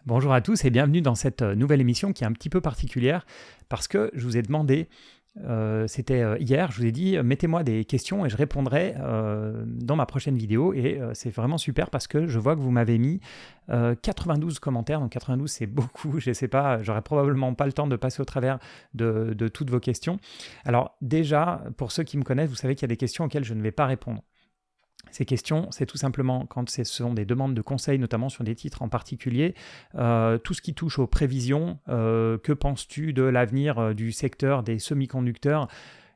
Bonjour à tous et bienvenue dans cette nouvelle émission qui est un petit peu particulière parce que je vous ai demandé, c'était hier, je vous ai dit mettez-moi des questions et je répondrai dans ma prochaine vidéo et c'est vraiment super parce que je vois que vous m'avez mis 92 commentaires, donc 92 c'est beaucoup, je ne sais pas, j'aurais probablement pas le temps de passer au travers de toutes vos questions. Alors déjà, pour ceux qui me connaissent, vous savez qu'il y a des questions auxquelles je ne vais pas répondre. Ces questions, c'est tout simplement quand ce sont des demandes de conseils, notamment sur des titres en particulier, tout ce qui touche aux prévisions, que penses-tu de l'avenir du secteur des semi-conducteurs ?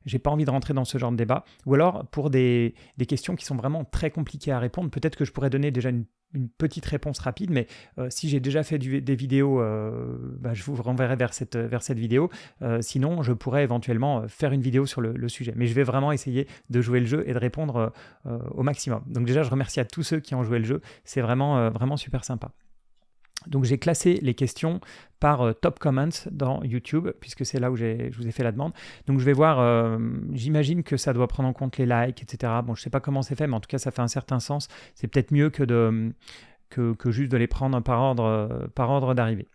J'ai pas envie de rentrer dans ce genre de débat. Ou alors, pour des questions qui sont vraiment très compliquées à répondre, peut-être que je pourrais donner déjà une petite réponse rapide, mais si j'ai déjà fait des vidéos, je vous renverrai vers cette vidéo. Sinon, je pourrais éventuellement faire une vidéo sur le sujet. Mais je vais vraiment essayer de jouer le jeu et de répondre au maximum. Donc déjà, je remercie à tous ceux qui ont joué le jeu. C'est vraiment super sympa. Donc j'ai classé les questions par top comments dans YouTube, puisque c'est là où je vous ai fait la demande. Donc je vais voir, j'imagine que ça doit prendre en compte les likes, etc. Bon, je ne sais pas comment c'est fait, mais en tout cas ça fait un certain sens. C'est peut-être mieux que juste de les prendre par ordre d'arrivée.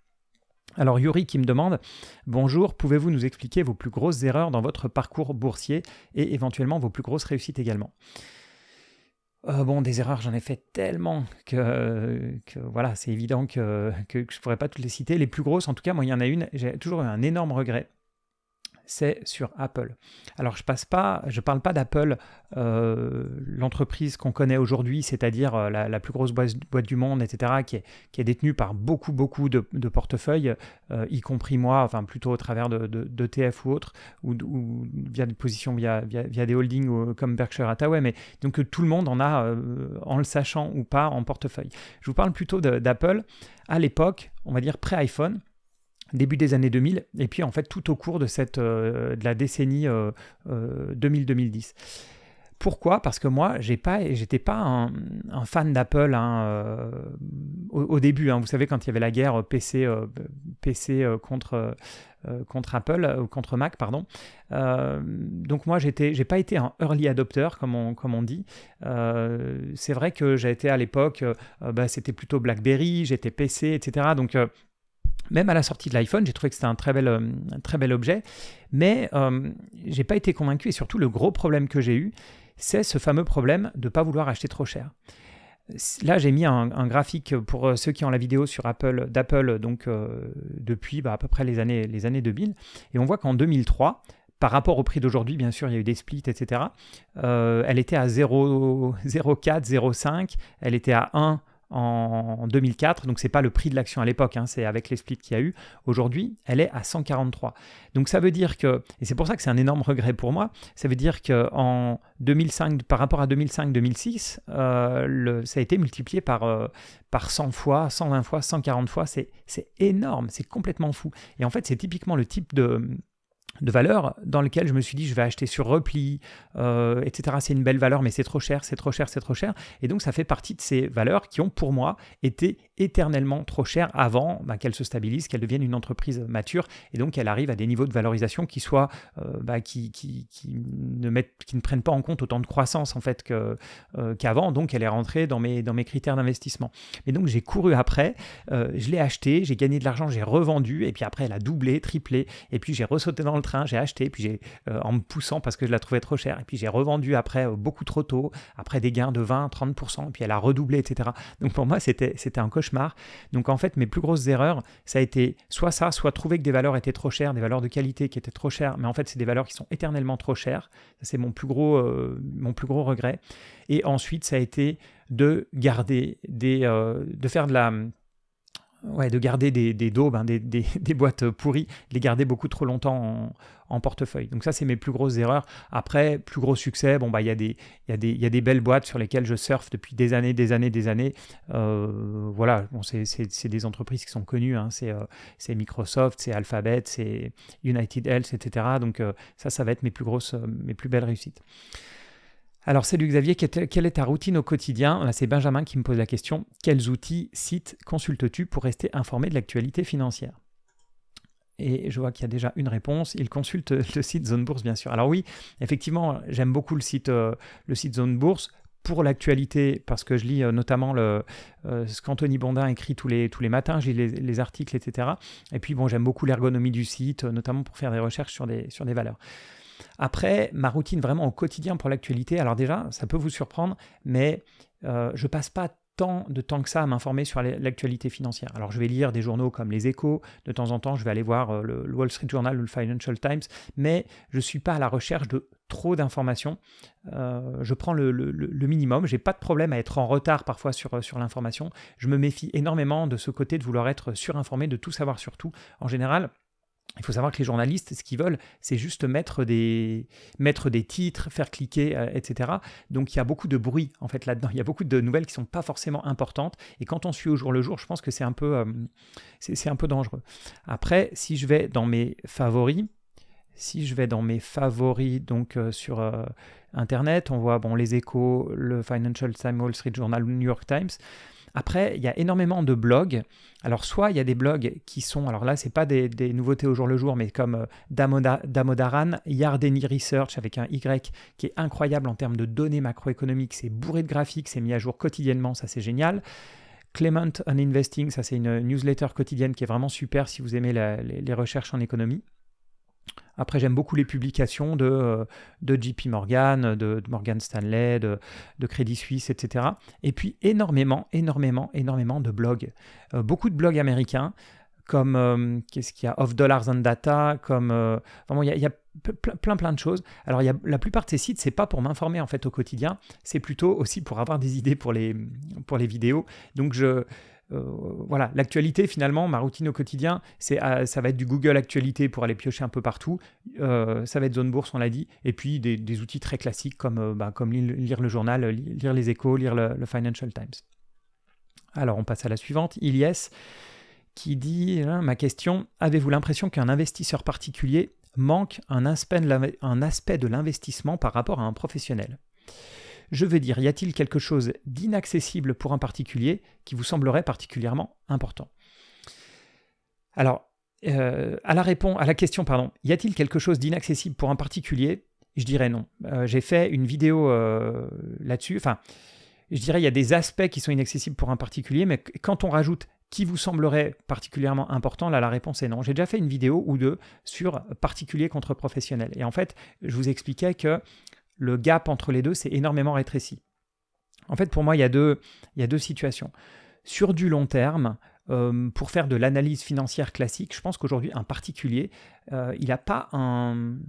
Alors Yuri qui me demande « Bonjour, pouvez-vous nous expliquer vos plus grosses erreurs dans votre parcours boursier et éventuellement vos plus grosses réussites également ?» Des erreurs, j'en ai fait tellement que voilà, c'est évident que je ne pourrais pas toutes les citer. Les plus grosses, en tout cas, moi, il y en a une, j'ai toujours eu un énorme regret, c'est sur Apple. Alors, je parle pas d'Apple, l'entreprise qu'on connaît aujourd'hui, c'est-à-dire la plus grosse boîte du monde, etc., qui est détenue par beaucoup de portefeuilles, y compris moi, enfin plutôt au travers d'ETF ou autres, ou via des positions, via des holdings comme Berkshire Hathaway, mais donc tout le monde en a, en le sachant ou pas, en portefeuille. Je vous parle plutôt d'Apple, à l'époque, on va dire pré-iPhone, début des années 2000, et puis en fait tout au cours de la décennie 2000-2010. Pourquoi ? Parce que moi, j'étais pas un fan d'Apple au début. Vous savez, quand il y avait la guerre PC contre Apple, contre Mac, pardon. Donc moi, j'ai pas été un early adopter, comme on dit. C'est vrai que j'ai été à l'époque, c'était plutôt BlackBerry, j'étais PC, etc. Donc même à la sortie de l'iPhone, j'ai trouvé que c'était un très bel objet, mais j'ai pas été convaincu, et surtout le gros problème que j'ai eu, c'est ce fameux problème de ne pas vouloir acheter trop cher. Là, j'ai mis un graphique pour ceux qui ont la vidéo sur d'Apple, donc depuis à peu près les années 2000, et on voit qu'en 2003, par rapport au prix d'aujourd'hui, bien sûr, il y a eu des splits, etc., elle était à 0,4, 0,5, elle était à 1 en 2004, donc c'est pas le prix de l'action à l'époque, c'est avec les splits qu'il y a eu. Aujourd'hui, elle est à 143. Donc ça veut dire que, et c'est pour ça que c'est un énorme regret pour moi, ça veut dire qu'en 2005, par rapport à 2005-2006, ça a été multiplié par 100 fois, 120 fois, 140 fois, c'est énorme, c'est complètement fou. Et en fait, c'est typiquement le type de valeur dans lequel je me suis dit je vais acheter sur repli, etc. C'est une belle valeur, mais c'est trop cher. Et donc ça fait partie de ces valeurs qui ont pour moi été éternellement trop chères avant qu'elles se stabilisent, qu'elles deviennent une entreprise mature et donc qu'elles arrivent à des niveaux de valorisation qui soient qui ne prennent pas en compte autant de croissance en fait qu'avant. Donc elle est rentrée dans mes critères d'investissement. Et donc j'ai couru après, je l'ai acheté, j'ai gagné de l'argent, j'ai revendu et puis après elle a doublé, triplé et puis j'ai ressauté dans le train, j'ai acheté, puis j'ai en me poussant parce que je la trouvais trop chère, et puis j'ai revendu après beaucoup trop tôt, après des gains de 20-30%, et puis elle a redoublé, etc. Donc pour moi, c'était un cauchemar. Donc en fait, mes plus grosses erreurs, ça a été soit trouver que des valeurs étaient trop chères, des valeurs de qualité qui étaient trop chères, mais en fait, c'est des valeurs qui sont éternellement trop chères. Ça, c'est mon plus gros regret. Et ensuite, ça a été de garder de faire de garder des daubes, des boîtes pourries, de les garder beaucoup trop longtemps en portefeuille. Donc ça, c'est mes plus grosses erreurs. Après, plus gros succès, il y a des belles boîtes sur lesquelles je surfe depuis des années. Voilà, c'est des entreprises qui sont connues, c'est Microsoft, c'est Alphabet, c'est United Health, etc. Donc ça va être mes plus belles réussites. Alors, salut Xavier, quelle est ta routine au quotidien ? C'est Benjamin qui me pose la question. Quels outils, sites consultes-tu pour rester informé de l'actualité financière ? Et je vois qu'il y a déjà une réponse. Il consulte le site Zone Bourse, bien sûr. Alors oui, effectivement, j'aime beaucoup le site Zone Bourse. pour l'actualité, parce que je lis notamment ce qu'Anthony Bondin écrit tous les matins, je lis les articles, etc. Et puis bon, j'aime beaucoup l'ergonomie du site, notamment pour faire des recherches sur des valeurs. Après, ma routine vraiment au quotidien pour l'actualité, alors déjà, ça peut vous surprendre, mais je passe pas tant de temps que ça à m'informer sur l'actualité financière. Alors je vais lire des journaux comme Les Échos, de temps en temps je vais aller voir le Wall Street Journal ou le Financial Times, mais je ne suis pas à la recherche de trop d'informations. Je prends le minimum, j'ai pas de problème à être en retard parfois sur l'information. Je me méfie énormément de ce côté de vouloir être surinformé, de tout savoir sur tout. En général, il faut savoir que les journalistes, ce qu'ils veulent, c'est juste mettre des titres, faire cliquer, etc. Donc il y a beaucoup de bruit en fait là-dedans. Il y a beaucoup de nouvelles qui ne sont pas forcément importantes. Et quand on suit au jour le jour, je pense que c'est un peu dangereux. Après, si je vais dans mes favoris, donc sur Internet, on voit Les Échos, le Financial Times, Wall Street Journal, le New York Times. Après, il y a énormément de blogs. Alors, soit il y a des blogs qui sont, alors là, ce n'est pas des nouveautés au jour le jour, mais comme Damodaran, Yardeni Research avec un Y, qui est incroyable en termes de données macroéconomiques. C'est bourré de graphiques, c'est mis à jour quotidiennement, ça c'est génial. Clement on Investing, ça c'est une newsletter quotidienne qui est vraiment super si vous aimez les recherches en économie. Après, j'aime beaucoup les publications de JP Morgan, de Morgan Stanley, de Crédit Suisse, etc. Et puis, énormément de blogs. Beaucoup de blogs américains, comme, qu'est-ce qu'il y a, Of Dollars and Data, comme... vraiment, il y a plein de choses. Alors, la plupart de ces sites, c'est pas pour m'informer, en fait, au quotidien. C'est plutôt aussi pour avoir des idées pour les vidéos. Donc, voilà, l'actualité finalement, ma routine au quotidien, ça va être du Google Actualité pour aller piocher un peu partout, ça va être Zone Bourse, on l'a dit, et puis des outils très classiques comme lire le journal, lire les Échos, lire le Financial Times. Alors on passe à la suivante, Ilyes, qui dit, ma question, avez-vous l'impression qu'un investisseur particulier manque un aspect de l'investissement par rapport à un professionnel ? Je veux dire, y a-t-il quelque chose d'inaccessible pour un particulier qui vous semblerait particulièrement important ? Alors, à la question, y a-t-il quelque chose d'inaccessible pour un particulier ? Je dirais non. J'ai fait une vidéo là-dessus. Enfin, je dirais il y a des aspects qui sont inaccessibles pour un particulier, mais quand on rajoute qui vous semblerait particulièrement important, là la réponse est non. J'ai déjà fait une vidéo ou deux sur particulier contre professionnel. Et en fait, je vous expliquais que le gap entre les deux s'est énormément rétréci. En fait, pour moi, il y a deux situations. Sur du long terme, pour faire de l'analyse financière classique, je pense qu'aujourd'hui, un particulier, il n'a pas un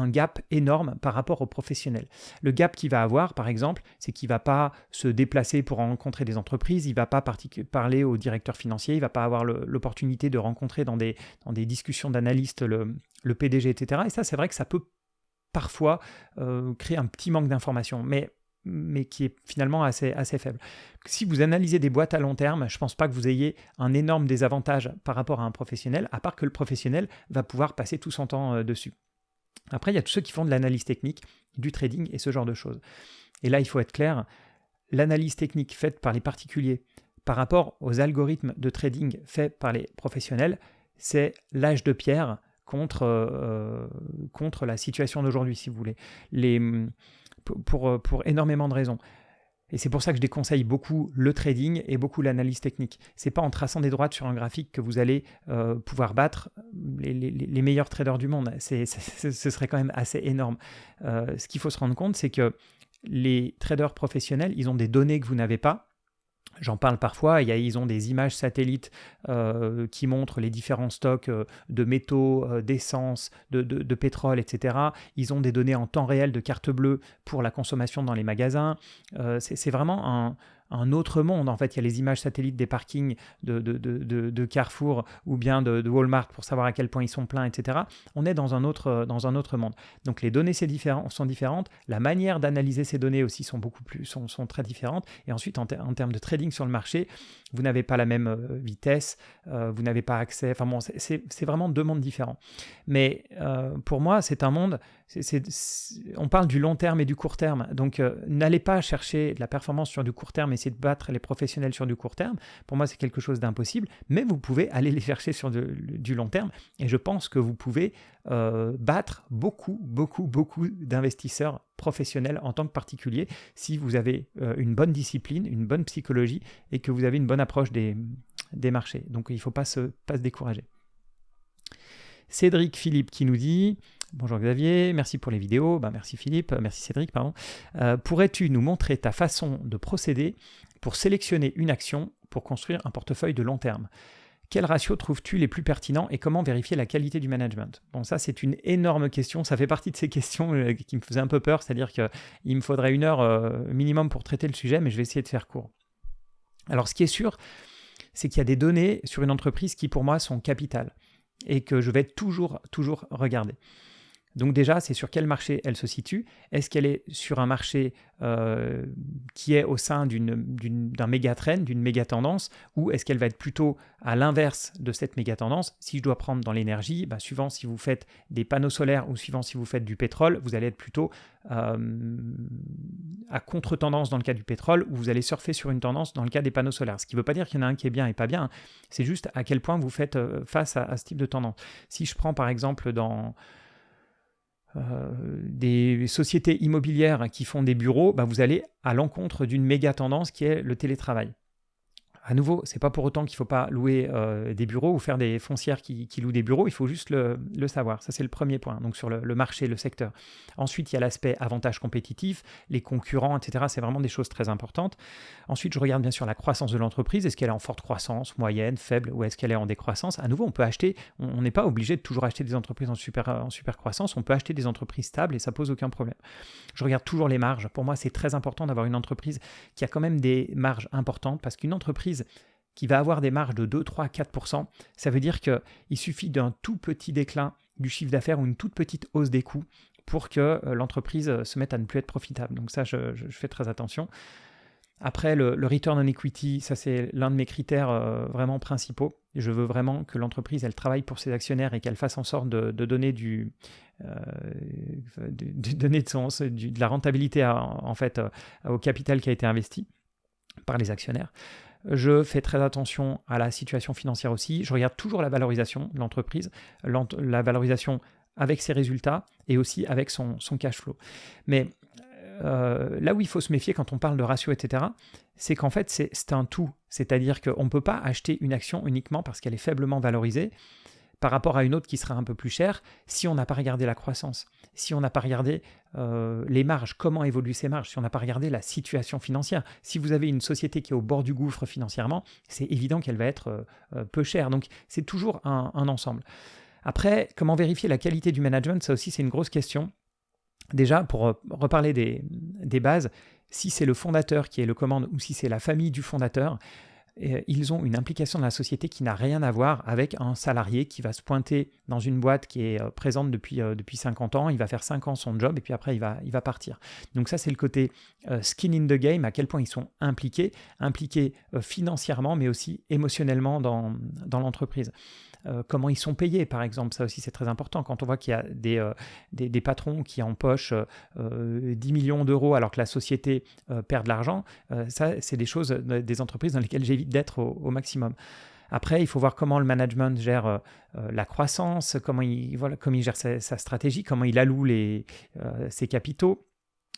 gap énorme par rapport au professionnel. Le gap qu'il va avoir, par exemple, c'est qu'il ne va pas se déplacer pour rencontrer des entreprises, il ne va pas parler au directeur financier, il ne va pas avoir l'opportunité de rencontrer dans des discussions d'analystes le PDG, etc. Et ça, c'est vrai que ça peut parfois créer un petit manque d'information, mais qui est finalement assez faible. Si vous analysez des boîtes à long terme, je ne pense pas que vous ayez un énorme désavantage par rapport à un professionnel, à part que le professionnel va pouvoir passer tout son temps dessus. Après, il y a tous ceux qui font de l'analyse technique, du trading et ce genre de choses. Et là, il faut être clair, l'analyse technique faite par les particuliers par rapport aux algorithmes de trading faits par les professionnels, c'est l'âge de pierre contre la situation d'aujourd'hui, si vous voulez, pour énormément de raisons. Et c'est pour ça que je déconseille beaucoup le trading et beaucoup l'analyse technique. C'est pas en traçant des droites sur un graphique que vous allez pouvoir battre les meilleurs traders du monde. Ce serait quand même assez énorme. Ce qu'il faut se rendre compte, c'est que les traders professionnels, ils ont des données que vous n'avez pas. J'en parle parfois, ils ont des images satellites qui montrent les différents stocks de métaux, d'essence, de pétrole, etc. Ils ont des données en temps réel de carte bleue pour la consommation dans les magasins. C'est vraiment un autre monde. En fait, il y a les images satellites des parkings de Carrefour ou bien de Walmart pour savoir à quel point ils sont pleins, etc. On est dans un autre monde. Donc les données sont différentes. La manière d'analyser ces données aussi sont très différentes. Et ensuite, en termes de trading sur le marché, vous n'avez pas la même vitesse, vous n'avez pas accès. Enfin bon, c'est vraiment deux mondes différents. Mais pour moi, c'est un monde. On parle du long terme et du court terme. Donc n'allez pas chercher de la performance sur du court terme essayer de battre les professionnels sur du court terme. Pour moi, c'est quelque chose d'impossible, mais vous pouvez aller les chercher sur du long terme. Et je pense que vous pouvez battre beaucoup d'investisseurs professionnels en tant que particulier si vous avez une bonne discipline, une bonne psychologie et que vous avez une bonne approche des marchés. Donc, il ne faut pas se décourager. Cédric Philippe qui nous dit « Bonjour Xavier, merci pour les vidéos. » Merci Philippe, merci Cédric, pardon. Pourrais-tu nous montrer ta façon de procéder pour sélectionner une action pour construire un portefeuille de long terme ? Quels ratios trouves-tu les plus pertinents et comment vérifier la qualité du management ? Bon, ça, c'est une énorme question. Ça fait partie de ces questions qui me faisaient un peu peur. C'est-à-dire qu'il me faudrait 1 heure minimum pour traiter le sujet, mais je vais essayer de faire court. Alors, ce qui est sûr, c'est qu'il y a des données sur une entreprise qui, pour moi, sont capitales et que je vais toujours regarder. Donc déjà, c'est sur quel marché elle se situe. Est-ce qu'elle est sur un marché qui est au sein d'un méga trend, d'une méga tendance, ou est-ce qu'elle va être plutôt à l'inverse de cette méga tendance ? Si je dois prendre dans l'énergie, suivant si vous faites des panneaux solaires ou suivant si vous faites du pétrole, vous allez être plutôt à contre-tendance dans le cas du pétrole, ou vous allez surfer sur une tendance dans le cas des panneaux solaires. Ce qui ne veut pas dire qu'il y en a un qui est bien et pas bien, c'est juste à quel point vous faites face à ce type de tendance. Si je prends par exemple dans des sociétés immobilières qui font des bureaux, vous allez à l'encontre d'une méga tendance qui est le télétravail. À nouveau, c'est pas pour autant qu'il ne faut pas louer des bureaux ou faire des foncières qui louent des bureaux, il faut juste le savoir. Ça, c'est le premier point, donc sur le marché, le secteur. Ensuite, il y a l'aspect avantage compétitif, les concurrents, etc. C'est vraiment des choses très importantes. Ensuite, je regarde bien sûr la croissance de l'entreprise. Est-ce qu'elle est en forte croissance, moyenne, faible, ou est-ce qu'elle est en décroissance ? À nouveau, on peut acheter, on n'est pas obligé de toujours acheter des entreprises en super croissance, on peut acheter des entreprises stables et ça pose aucun problème. Je regarde toujours les marges. Pour moi, c'est très important d'avoir une entreprise qui a quand même des marges importantes parce qu'une entreprise qui va avoir des marges de 2, 3, 4%, ça veut dire qu'il suffit d'un tout petit déclin du chiffre d'affaires ou une toute petite hausse des coûts pour que l'entreprise se mette à ne plus être profitable. Donc ça, je fais très attention. Après, le return on equity, ça c'est l'un de mes critères vraiment principaux. Je veux vraiment que l'entreprise, elle travaille pour ses actionnaires et qu'elle fasse en sorte de donner de la rentabilité au capital qui a été investi par les actionnaires. Je fais très attention à la situation financière aussi. Je regarde toujours la valorisation de l'entreprise, la valorisation avec ses résultats et aussi avec son cash flow. Mais là où il faut se méfier quand on parle de ratio, etc., c'est qu'en fait, c'est un tout. C'est-à-dire qu'on ne peut pas acheter une action uniquement parce qu'elle est faiblement valorisée par rapport à une autre qui sera un peu plus chère si on n'a pas regardé la croissance, si on n'a pas regardé les marges, comment évoluent ces marges, si on n'a pas regardé la situation financière. Si vous avez une société qui est au bord du gouffre financièrement, c'est évident qu'elle va être peu chère. Donc, c'est toujours un ensemble. Après, comment vérifier la qualité du management ? Ça aussi, c'est une grosse question. Déjà, pour reparler des bases, si c'est le fondateur qui est le commande ou si c'est la famille du fondateur, ils ont une implication dans la société qui n'a rien à voir avec un salarié qui va se pointer dans une boîte qui est présente depuis 50 ans, il va faire 5 ans son job et puis après il va partir. Donc ça c'est le côté skin in the game, à quel point ils sont impliqués financièrement mais aussi émotionnellement dans l'entreprise. Comment ils sont payés, par exemple, ça aussi c'est très important. Quand on voit qu'il y a des patrons qui empochent 10 millions d'euros alors que la société perd de l'argent, ça c'est des choses, des entreprises dans lesquelles j'évite d'être au maximum. Après, il faut voir comment le management gère la croissance, comment il gère sa stratégie, comment il alloue ses capitaux.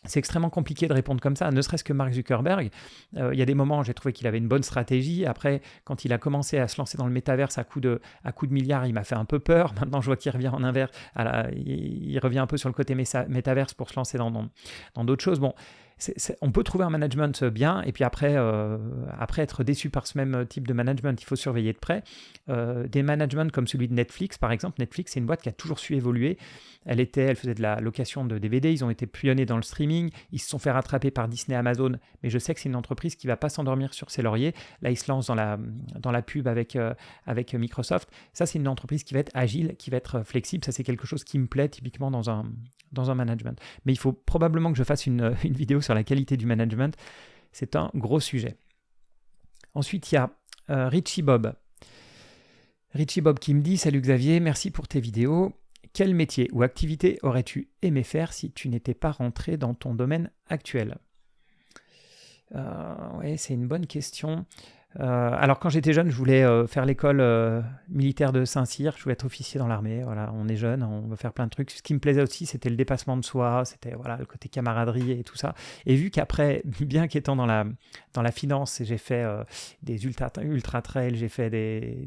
C'est extrêmement compliqué de répondre comme ça, ne serait-ce que Mark Zuckerberg. Il y a des moments où j'ai trouvé qu'il avait une bonne stratégie. Après, quand il a commencé à se lancer dans le métaverse à coup de milliards, il m'a fait un peu peur. Maintenant, je vois qu'il revient en inverse. Il revient un peu sur le côté métaverse pour se lancer dans d'autres choses. Bon, on peut trouver un management bien et puis après être déçu par ce même type de management, il faut surveiller de près. Des managements comme celui de Netflix, par exemple. Netflix, c'est une boîte qui a toujours su évoluer. Elle faisait de la location de DVD, ils ont été pionniers dans le streaming, ils se sont fait rattraper par Disney, Amazon, mais je sais que c'est une entreprise qui ne va pas s'endormir sur ses lauriers. Là, ils se lancent dans la pub avec Microsoft. Ça, c'est une entreprise qui va être agile, qui va être flexible. Ça, c'est quelque chose qui me plaît typiquement dans un management. Mais il faut probablement que je fasse une vidéo sur la qualité du management. C'est un gros sujet. Ensuite, il y a Richie Bob. Richie Bob qui me dit « Salut Xavier, merci pour tes vidéos. Quel métier ou activité aurais-tu aimé faire si tu n'étais pas rentré dans ton domaine actuel ?» Ouais, c'est une bonne question. Alors quand j'étais jeune, je voulais faire l'école militaire de Saint-Cyr, je voulais être officier dans l'armée, voilà, on est jeune, on veut faire plein de trucs. Ce qui me plaisait aussi, c'était le dépassement de soi, c'était voilà, le côté camaraderie et tout ça. Et vu qu'après, bien qu'étant dans la finance, j'ai fait des ultra trails, j'ai fait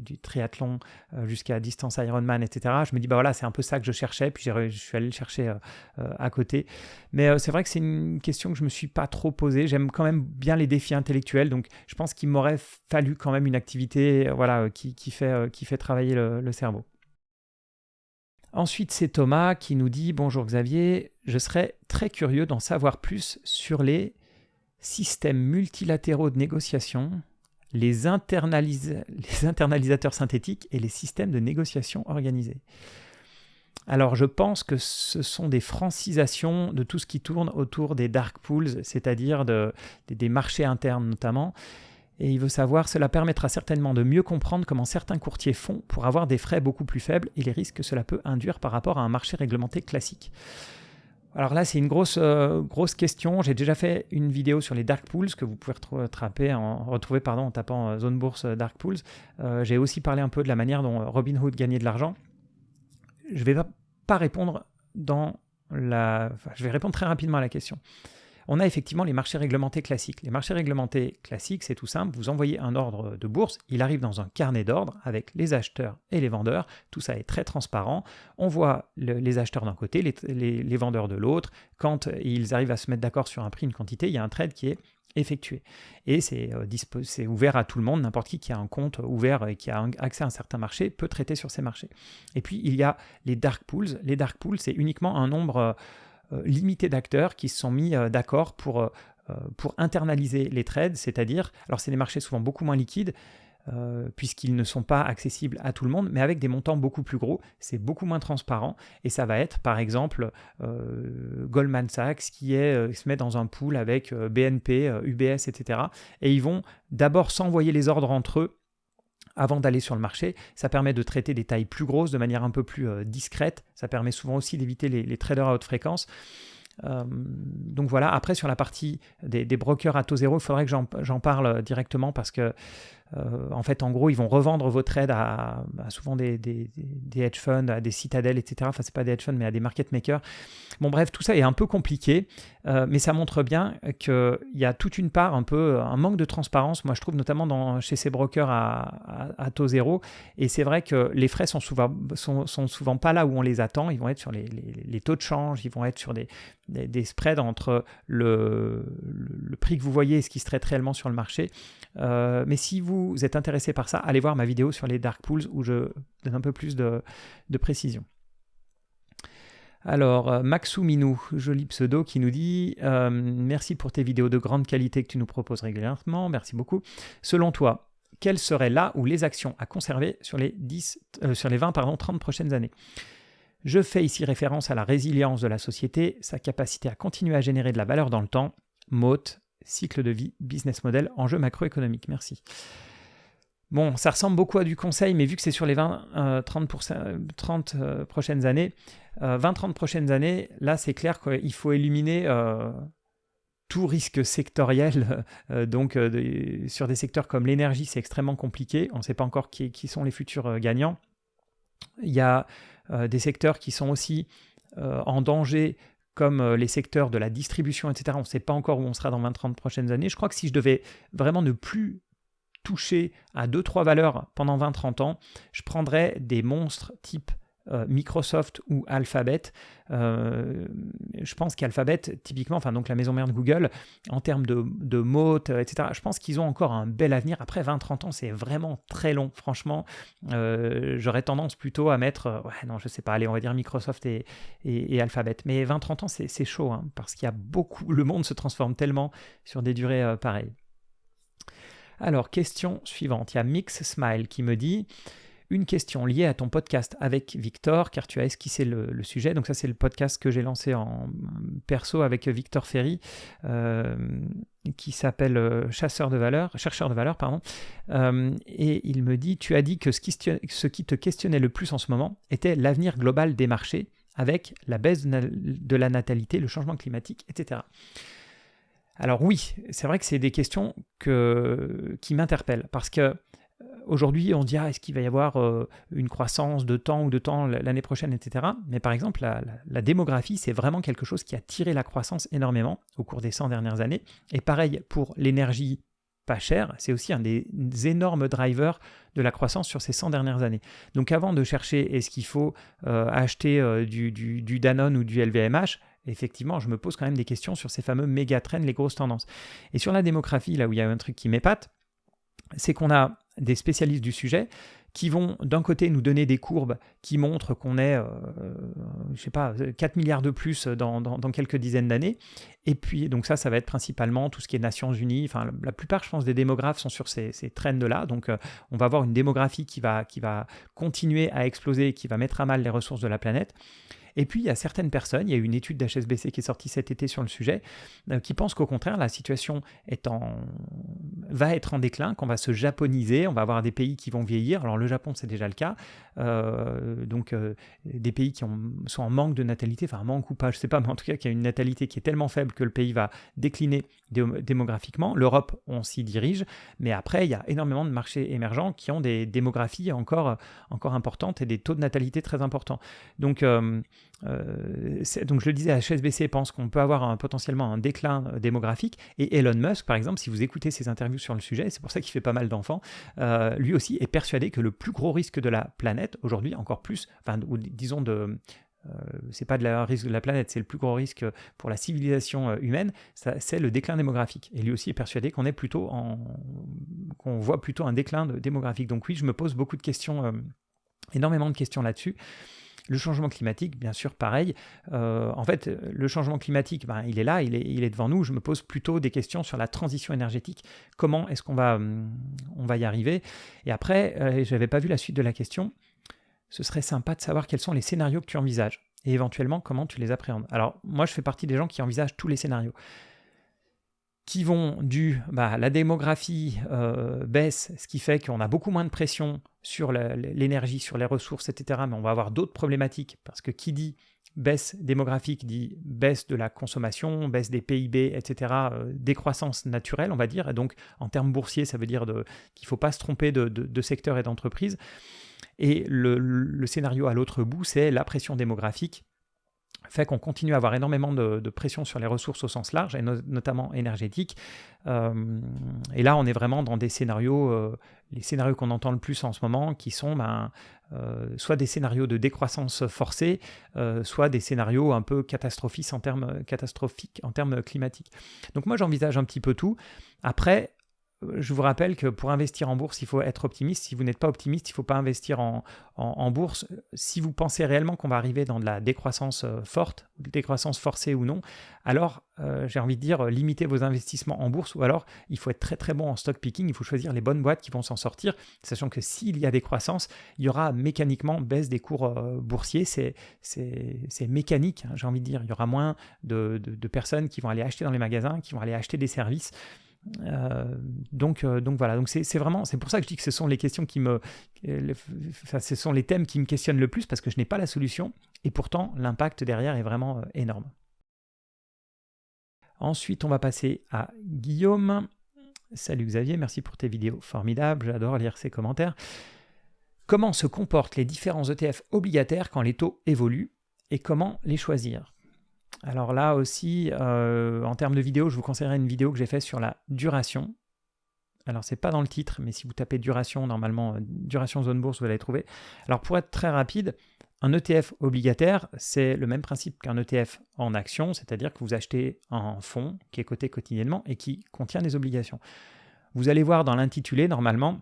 du triathlon jusqu'à distance Ironman, etc. Je me dis, bah voilà, c'est un peu ça que je cherchais, puis je suis allé le chercher à côté. Mais c'est vrai que c'est une question que je me suis pas trop posée. J'aime quand même bien les défis intellectuels, donc je pense qu'il m'aurait fallu quand même une activité voilà, qui fait travailler le cerveau. Ensuite, c'est Thomas qui nous dit « Bonjour Xavier, je serais très curieux d'en savoir plus sur les systèmes multilatéraux de négociation, les internalisateurs synthétiques et les systèmes de négociation organisés. » Alors, je pense que ce sont des francisations de tout ce qui tourne autour des dark pools, c'est-à-dire des marchés internes notamment. Et il veut savoir, cela permettra certainement de mieux comprendre comment certains courtiers font pour avoir des frais beaucoup plus faibles et les risques que cela peut induire par rapport à un marché réglementé classique. Alors là, c'est une grosse question. J'ai déjà fait une vidéo sur les dark pools que vous pouvez retrouver en tapant Zone Bourse Dark Pools. J'ai aussi parlé un peu de la manière dont Robinhood gagnait de l'argent. Je ne vais pas répondre je vais répondre très rapidement à la question. On a effectivement les marchés réglementés classiques. Les marchés réglementés classiques, c'est tout simple. Vous envoyez un ordre de bourse, il arrive dans un carnet d'ordre avec les acheteurs et les vendeurs. Tout ça est très transparent. On voit les acheteurs d'un côté, les vendeurs de l'autre. Quand ils arrivent à se mettre d'accord sur un prix, une quantité, il y a un trade qui est effectué. Et c'est ouvert à tout le monde. N'importe qui a un compte ouvert et qui a accès à un certain marché peut traiter sur ces marchés. Et puis, il y a les dark pools. Les dark pools, c'est uniquement un nombre limité d'acteurs qui se sont mis d'accord pour internaliser les trades, c'est-à-dire, alors c'est des marchés souvent beaucoup moins liquides, puisqu'ils ne sont pas accessibles à tout le monde, mais avec des montants beaucoup plus gros, c'est beaucoup moins transparent, et ça va être par exemple Goldman Sachs qui se met dans un pool avec BNP, UBS, etc. Et ils vont d'abord s'envoyer les ordres entre eux avant d'aller sur le marché. Ça permet de traiter des tailles plus grosses de manière un peu plus discrète. Ça permet souvent aussi d'éviter les traders à haute fréquence. Donc voilà, après sur la partie des brokers à taux zéro, il faudrait que j'en parle directement parce que en fait, en gros, ils vont revendre vos trades à souvent des hedge funds, à des citadelles, etc. Enfin, c'est pas des hedge funds, mais à des market makers. Bon, bref, tout ça est un peu compliqué, mais ça montre bien qu'il y a toute une part, un manque de transparence, moi je trouve, notamment chez ces brokers à taux zéro. Et c'est vrai que les frais sont souvent pas là où on les attend. Ils vont être sur les taux de change, ils vont être sur des spreads entre le prix que vous voyez et ce qui se traite réellement sur le marché. Mais si vous êtes intéressé par ça, allez voir ma vidéo sur les dark pools où je donne un peu plus de précision. Alors, Maxou Minou, joli pseudo, qui nous dit « Merci pour tes vidéos de grande qualité que tu nous proposes régulièrement, merci beaucoup. Selon toi, quelles seraient là ou les actions à conserver sur les 30 prochaines années ? Je fais ici référence à la résilience de la société, sa capacité à continuer à générer de la valeur dans le temps, MOAT, cycle de vie, business model, enjeux macroéconomiques. Merci. » Bon, ça ressemble beaucoup à du conseil, mais vu que c'est sur les 30 prochaines années, 20-30 prochaines années, là c'est clair qu'il faut éliminer tout risque sectoriel. Sur des secteurs comme l'énergie, c'est extrêmement compliqué. On ne sait pas encore qui sont les futurs gagnants. Il y a des secteurs qui sont aussi en danger, comme les secteurs de la distribution, etc. On ne sait pas encore où on sera dans 20-30 prochaines années. Je crois que si je devais vraiment ne plus toucher à 2-3 valeurs pendant 20-30 ans, je prendrais des monstres type Microsoft ou Alphabet. Je pense qu'Alphabet, typiquement, donc la maison mère de Google, en termes de moat, etc., je pense qu'ils ont encore un bel avenir. Après 20-30 ans, c'est vraiment très long. Franchement, j'aurais tendance plutôt à mettre, je sais pas, allez, on va dire Microsoft et Alphabet. Mais 20-30 ans, c'est chaud, hein, parce qu'il y a le monde se transforme tellement sur des durées pareilles. Alors, question suivante. Il y a Mix Smile qui me dit « Une question liée à ton podcast avec Victor, car tu as esquissé le sujet. » Donc ça, c'est le podcast que j'ai lancé en perso avec Victor Ferry, qui s'appelle Chercheur de valeur. Et il me dit « Tu as dit que ce qui te questionnait le plus en ce moment était l'avenir global des marchés, avec la baisse de la natalité, le changement climatique, etc. » Alors oui, c'est vrai que c'est des questions qui m'interpellent, parce que aujourd'hui, on dit est-ce qu'il va y avoir une croissance de temps ou de temps l'année prochaine, etc. Mais par exemple, la démographie, c'est vraiment quelque chose qui a tiré la croissance énormément au cours des 100 dernières années. Et pareil pour l'énergie pas chère, c'est aussi un des énormes drivers de la croissance sur ces 100 dernières années. Donc avant de chercher est-ce qu'il faut acheter du Danone ou du LVMH, effectivement, je me pose quand même des questions sur ces fameux méga trends, les grosses tendances. Et sur la démographie, là où il y a un truc qui m'épate, c'est qu'on a des spécialistes du sujet qui vont d'un côté nous donner des courbes qui montrent qu'on est, 4 milliards de plus dans quelques dizaines d'années. Et puis, donc ça va être principalement tout ce qui est Nations Unies. Enfin, la plupart, je pense, des démographes sont sur ces trends-là. Donc, on va avoir une démographie qui va continuer à exploser, qui va mettre à mal les ressources de la planète. Et puis, il y a certaines personnes, il y a eu une étude d'HSBC qui est sortie cet été sur le sujet, qui pensent qu'au contraire, la situation va être en déclin, qu'on va se japoniser, on va avoir des pays qui vont vieillir. Alors, le Japon, c'est déjà le cas. Des pays qui sont en manque de natalité, enfin, un manque ou pas, je ne sais pas, mais en tout cas, qui a une natalité qui est tellement faible que le pays va décliner démographiquement. L'Europe, on s'y dirige, mais après, il y a énormément de marchés émergents qui ont des démographies encore importantes et des taux de natalité très importants. Donc je le disais, HSBC pense qu'on peut avoir potentiellement un déclin démographique, et Elon Musk, par exemple, si vous écoutez ses interviews sur le sujet, c'est pour ça qu'il fait pas mal d'enfants, lui aussi est persuadé que le plus gros risque de la planète, aujourd'hui encore plus, c'est pas le risque de la planète, c'est le plus gros risque pour la civilisation humaine, c'est le déclin démographique. Et lui aussi est persuadé qu'on voit plutôt un déclin démographique. Donc oui, je me pose beaucoup de questions, énormément de questions là-dessus. Le changement climatique, bien sûr, pareil. En fait, le changement climatique, il est là, il est devant nous. Je me pose plutôt des questions sur la transition énergétique. Comment est-ce qu'on va y arriver? Et après, je n'avais pas vu la suite de la question. Ce serait sympa de savoir quels sont les scénarios que tu envisages et éventuellement comment tu les appréhendes. Alors, moi, je fais partie des gens qui envisagent tous les scénarios, qui vont la démographie baisse, ce qui fait qu'on a beaucoup moins de pression sur l'énergie, sur les ressources, etc. Mais on va avoir d'autres problématiques, parce que qui dit baisse démographique dit baisse de la consommation, baisse des PIB, etc., décroissance naturelle, on va dire. Et donc, en termes boursiers, ça veut dire qu'il ne faut pas se tromper de secteur et d'entreprise. Et le scénario à l'autre bout, c'est la pression démographique, fait qu'on continue à avoir énormément de pression sur les ressources au sens large, et notamment énergétiques. Et là, on est vraiment dans des scénarios, les scénarios qu'on entend le plus en ce moment, qui sont soit des scénarios de décroissance forcée, soit des scénarios un peu catastrophiques en termes climatiques. Donc moi, j'envisage un petit peu tout. Après, je vous rappelle que pour investir en bourse, il faut être optimiste. Si vous n'êtes pas optimiste, il ne faut pas investir en bourse. Si vous pensez réellement qu'on va arriver dans de la décroissance forte, décroissance forcée ou non, alors j'ai envie de dire limitez vos investissements en bourse, ou alors il faut être très très bon en stock picking. Il faut choisir les bonnes boîtes qui vont s'en sortir, sachant que s'il y a décroissance, il y aura mécaniquement baisse des cours boursiers. C'est mécanique, j'ai envie de dire. Il y aura moins de personnes qui vont aller acheter dans les magasins, qui vont aller acheter des services. Donc voilà, donc c'est pour ça que je dis que ce sont les questions ce sont les thèmes qui me questionnent le plus, parce que je n'ai pas la solution, et pourtant l'impact derrière est vraiment énorme. Ensuite, on va passer à Guillaume. Salut Xavier, merci pour tes vidéos formidables, j'adore lire ces commentaires. Comment se comportent les différents ETF obligataires quand les taux évoluent, et comment les choisir? Alors là aussi, en termes de vidéo, je vous conseillerais une vidéo que j'ai faite sur la duration. Alors c'est pas dans le titre, mais si vous tapez duration, normalement, duration zone bourse, vous allez trouver. Alors pour être très rapide, un ETF obligataire, c'est le même principe qu'un ETF en action, c'est-à-dire que vous achetez un fonds qui est coté quotidiennement et qui contient des obligations. Vous allez voir dans l'intitulé, normalement,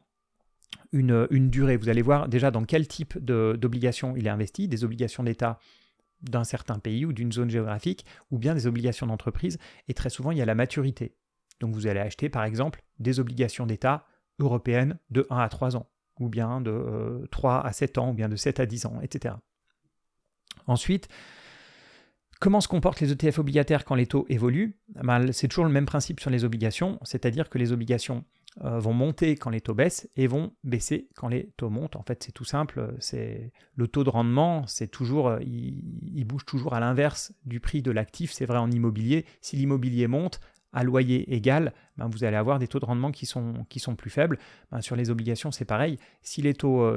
une durée. Vous allez voir déjà dans quel type d'obligations il est investi, des obligations d'État d'un certain pays ou d'une zone géographique, ou bien des obligations d'entreprise, et très souvent il y a la maturité. Donc vous allez acheter par exemple des obligations d'État européennes de 1 à 3 ans, ou bien de 3 à 7 ans, ou bien de 7 à 10 ans, etc. Ensuite, comment se comportent les ETF obligataires quand les taux évoluent? C'est toujours le même principe sur les obligations, c'est-à-dire que les obligations vont monter quand les taux baissent et vont baisser quand les taux montent. En fait, c'est tout simple. C'est le taux de rendement, c'est toujours, il bouge toujours à l'inverse du prix de l'actif. C'est vrai en immobilier. Si l'immobilier monte, à loyer égal, vous allez avoir des taux de rendement qui sont plus faibles. Sur les obligations, c'est pareil. Si les taux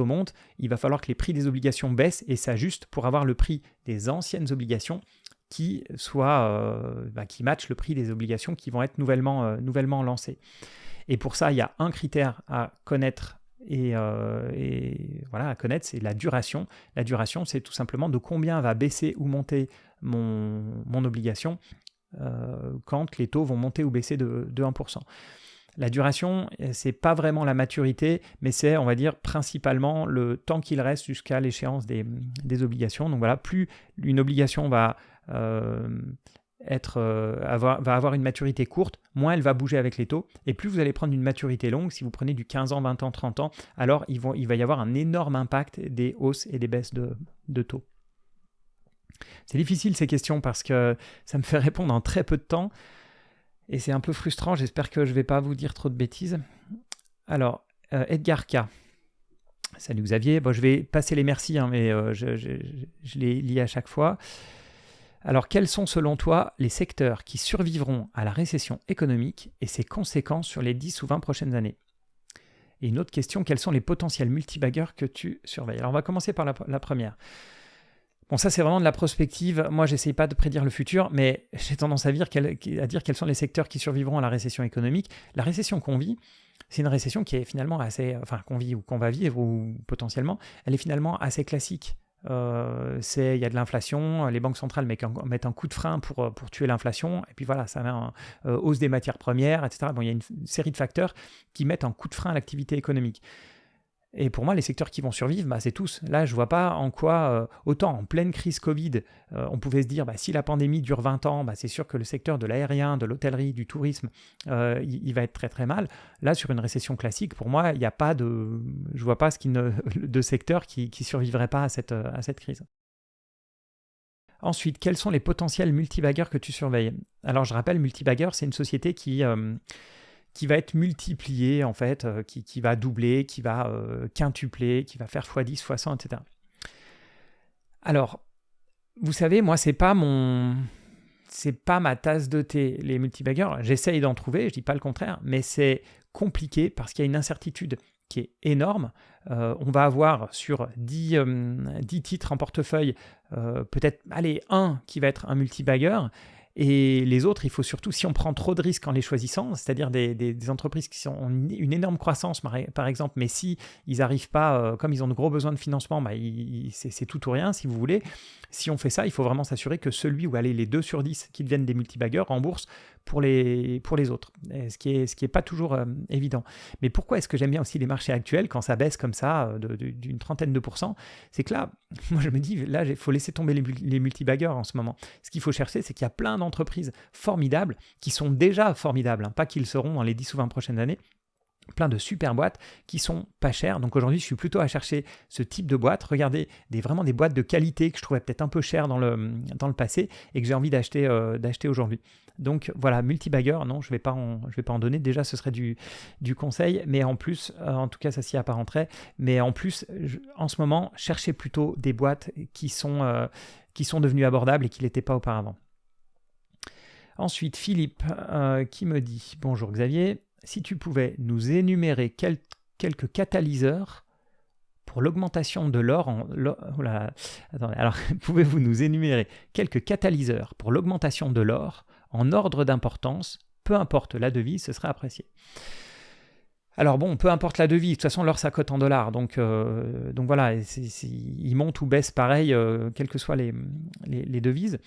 montent, il va falloir que les prix des obligations baissent et s'ajustent pour avoir le prix des anciennes obligations qui matchent le prix des obligations qui vont être nouvellement lancées. Et pour ça, il y a un critère à connaître à connaître, c'est la duration. La duration, c'est tout simplement de combien va baisser ou monter mon obligation quand les taux vont monter ou baisser de 1%. La duration, c'est pas vraiment la maturité, mais c'est, on va dire, principalement le temps qu'il reste jusqu'à l'échéance des obligations. Donc voilà, plus une obligation va avoir une maturité courte, moins elle va bouger avec les taux, et plus vous allez prendre une maturité longue, si vous prenez du 15 ans, 20 ans, 30 ans, alors il va y avoir un énorme impact des hausses et des baisses de taux. C'est difficile ces questions parce que ça me fait répondre en très peu de temps, et c'est un peu frustrant, j'espère que je ne vais pas vous dire trop de bêtises. Alors, Edgar K. Salut Xavier, je vais passer les merci, mais je les lis à chaque fois. Alors, quels sont selon toi les secteurs qui survivront à la récession économique et ses conséquences sur les 10 ou 20 prochaines années? Et une autre question, quels sont les potentiels multibaggeurs que tu surveilles? Alors, on va commencer par la première. Bon, ça, c'est vraiment de la prospective. Moi, je n'essaye pas de prédire le futur, mais j'ai tendance à dire quels sont les secteurs qui survivront à la récession économique. La récession qu'on vit, c'est une récession qui est finalement qu'on vit ou qu'on va vivre, ou potentiellement, elle est finalement assez classique. Il y a de l'inflation, les banques centrales mettent un coup de frein pour tuer l'inflation, et puis voilà, ça met en hausse des matières premières, etc. Bon, il y a une série de facteurs qui mettent un coup de frein à l'activité économique. Et pour moi, les secteurs qui vont survivre, c'est tous. Là, je ne vois pas en quoi, autant en pleine crise Covid, on pouvait se dire, si la pandémie dure 20 ans, c'est sûr que le secteur de l'aérien, de l'hôtellerie, du tourisme, il va être très très mal. Là, sur une récession classique, pour moi, il n'y a pas je ne vois pas de secteur qui ne survivrait pas à cette crise. Ensuite, quels sont les potentiels multibaggeurs que tu surveilles? Alors, je rappelle, multibagger, c'est une société qui va être multiplié, en fait, qui va doubler, qui va quintupler, qui va faire x10, x100, etc. Alors, vous savez, moi, c'est pas ma tasse de thé, les multibaggers. J'essaye d'en trouver, je dis pas le contraire, mais c'est compliqué parce qu'il y a une incertitude qui est énorme. On va avoir sur 10 titres en portefeuille, peut-être, un qui va être un multibagger. Et les autres, il faut surtout, si on prend trop de risques en les choisissant, c'est-à-dire des entreprises qui ont une énorme croissance, par exemple, mais si ils n'arrivent pas, comme ils ont de gros besoins de financement, c'est tout ou rien, si vous voulez. Si on fait ça, il faut vraiment s'assurer que celui où les 2 sur 10 qui deviennent des multibaggers remboursent pour les autres, ce qui est pas toujours évident. Mais pourquoi est-ce que j'aime bien aussi les marchés actuels quand ça baisse comme ça d'une trentaine de %? C'est que là, moi je me dis, là il faut laisser tomber les multibaggers en ce moment. Ce qu'il faut chercher, c'est qu'il y a plein d'entreprises formidables qui sont déjà formidables, pas qu'ils seront dans les 10 ou 20 prochaines années. Plein de super boîtes qui sont pas chères. Donc aujourd'hui, je suis plutôt à chercher ce type de boîtes. Regardez vraiment des boîtes de qualité que je trouvais peut-être un peu chères dans le passé et que j'ai envie d'acheter aujourd'hui. Donc voilà, multibagger, non, je vais pas en donner. Déjà, ce serait du conseil, mais en plus, en tout cas, ça s'y apparenterait. Mais en plus, en ce moment, cherchez plutôt des boîtes qui sont devenues abordables et qui ne l'étaient pas auparavant. Ensuite, Philippe qui me dit « Bonjour Xavier, si tu pouvais nous énumérer quelques catalyseurs pour l'augmentation de l'or pouvez-vous nous énumérer quelques catalyseurs pour l'augmentation de l'or en ordre d'importance, peu importe la devise, ce serait apprécié. Alors bon, peu importe la devise, de toute façon l'or ça cote en dollars, donc voilà, il monte ou baisse pareil, quelles que soient les devises.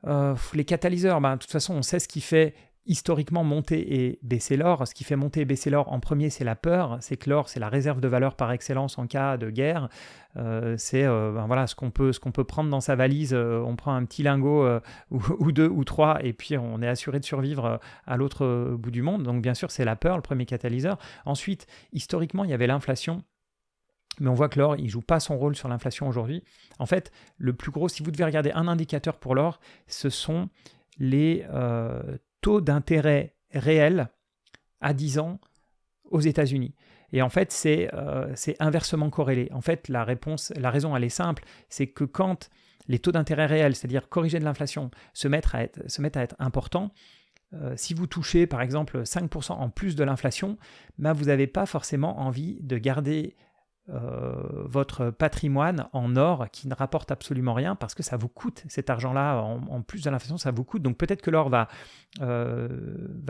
Les catalyseurs, de toute façon on sait ce qui fait historiquement monter et baisser l'or. Ce qui fait monter et baisser l'or en premier, c'est la peur. C'est que l'or, c'est la réserve de valeur par excellence en cas de guerre. C'est ce qu'on peut prendre dans sa valise. On prend un petit lingot ou 2 ou 3 et puis on est assuré de survivre à l'autre bout du monde. Donc bien sûr, c'est la peur, le premier catalyseur. Ensuite, historiquement, il y avait l'inflation. Mais on voit que l'or, il ne joue pas son rôle sur l'inflation aujourd'hui. En fait, le plus gros, si vous devez regarder un indicateur pour l'or, ce sont les taux d'intérêt réel à 10 ans aux États-Unis. Et en fait, c'est inversement corrélé. En fait, la raison, elle est simple, c'est que quand les taux d'intérêt réels, c'est-à-dire corrigés de l'inflation, se mettent à être importants, si vous touchez par exemple 5% en plus de l'inflation, vous n'avez pas forcément envie de garder votre patrimoine en or qui ne rapporte absolument rien parce que ça vous coûte cet argent-là en plus de l'inflation, ça vous coûte. Donc peut-être que l'or va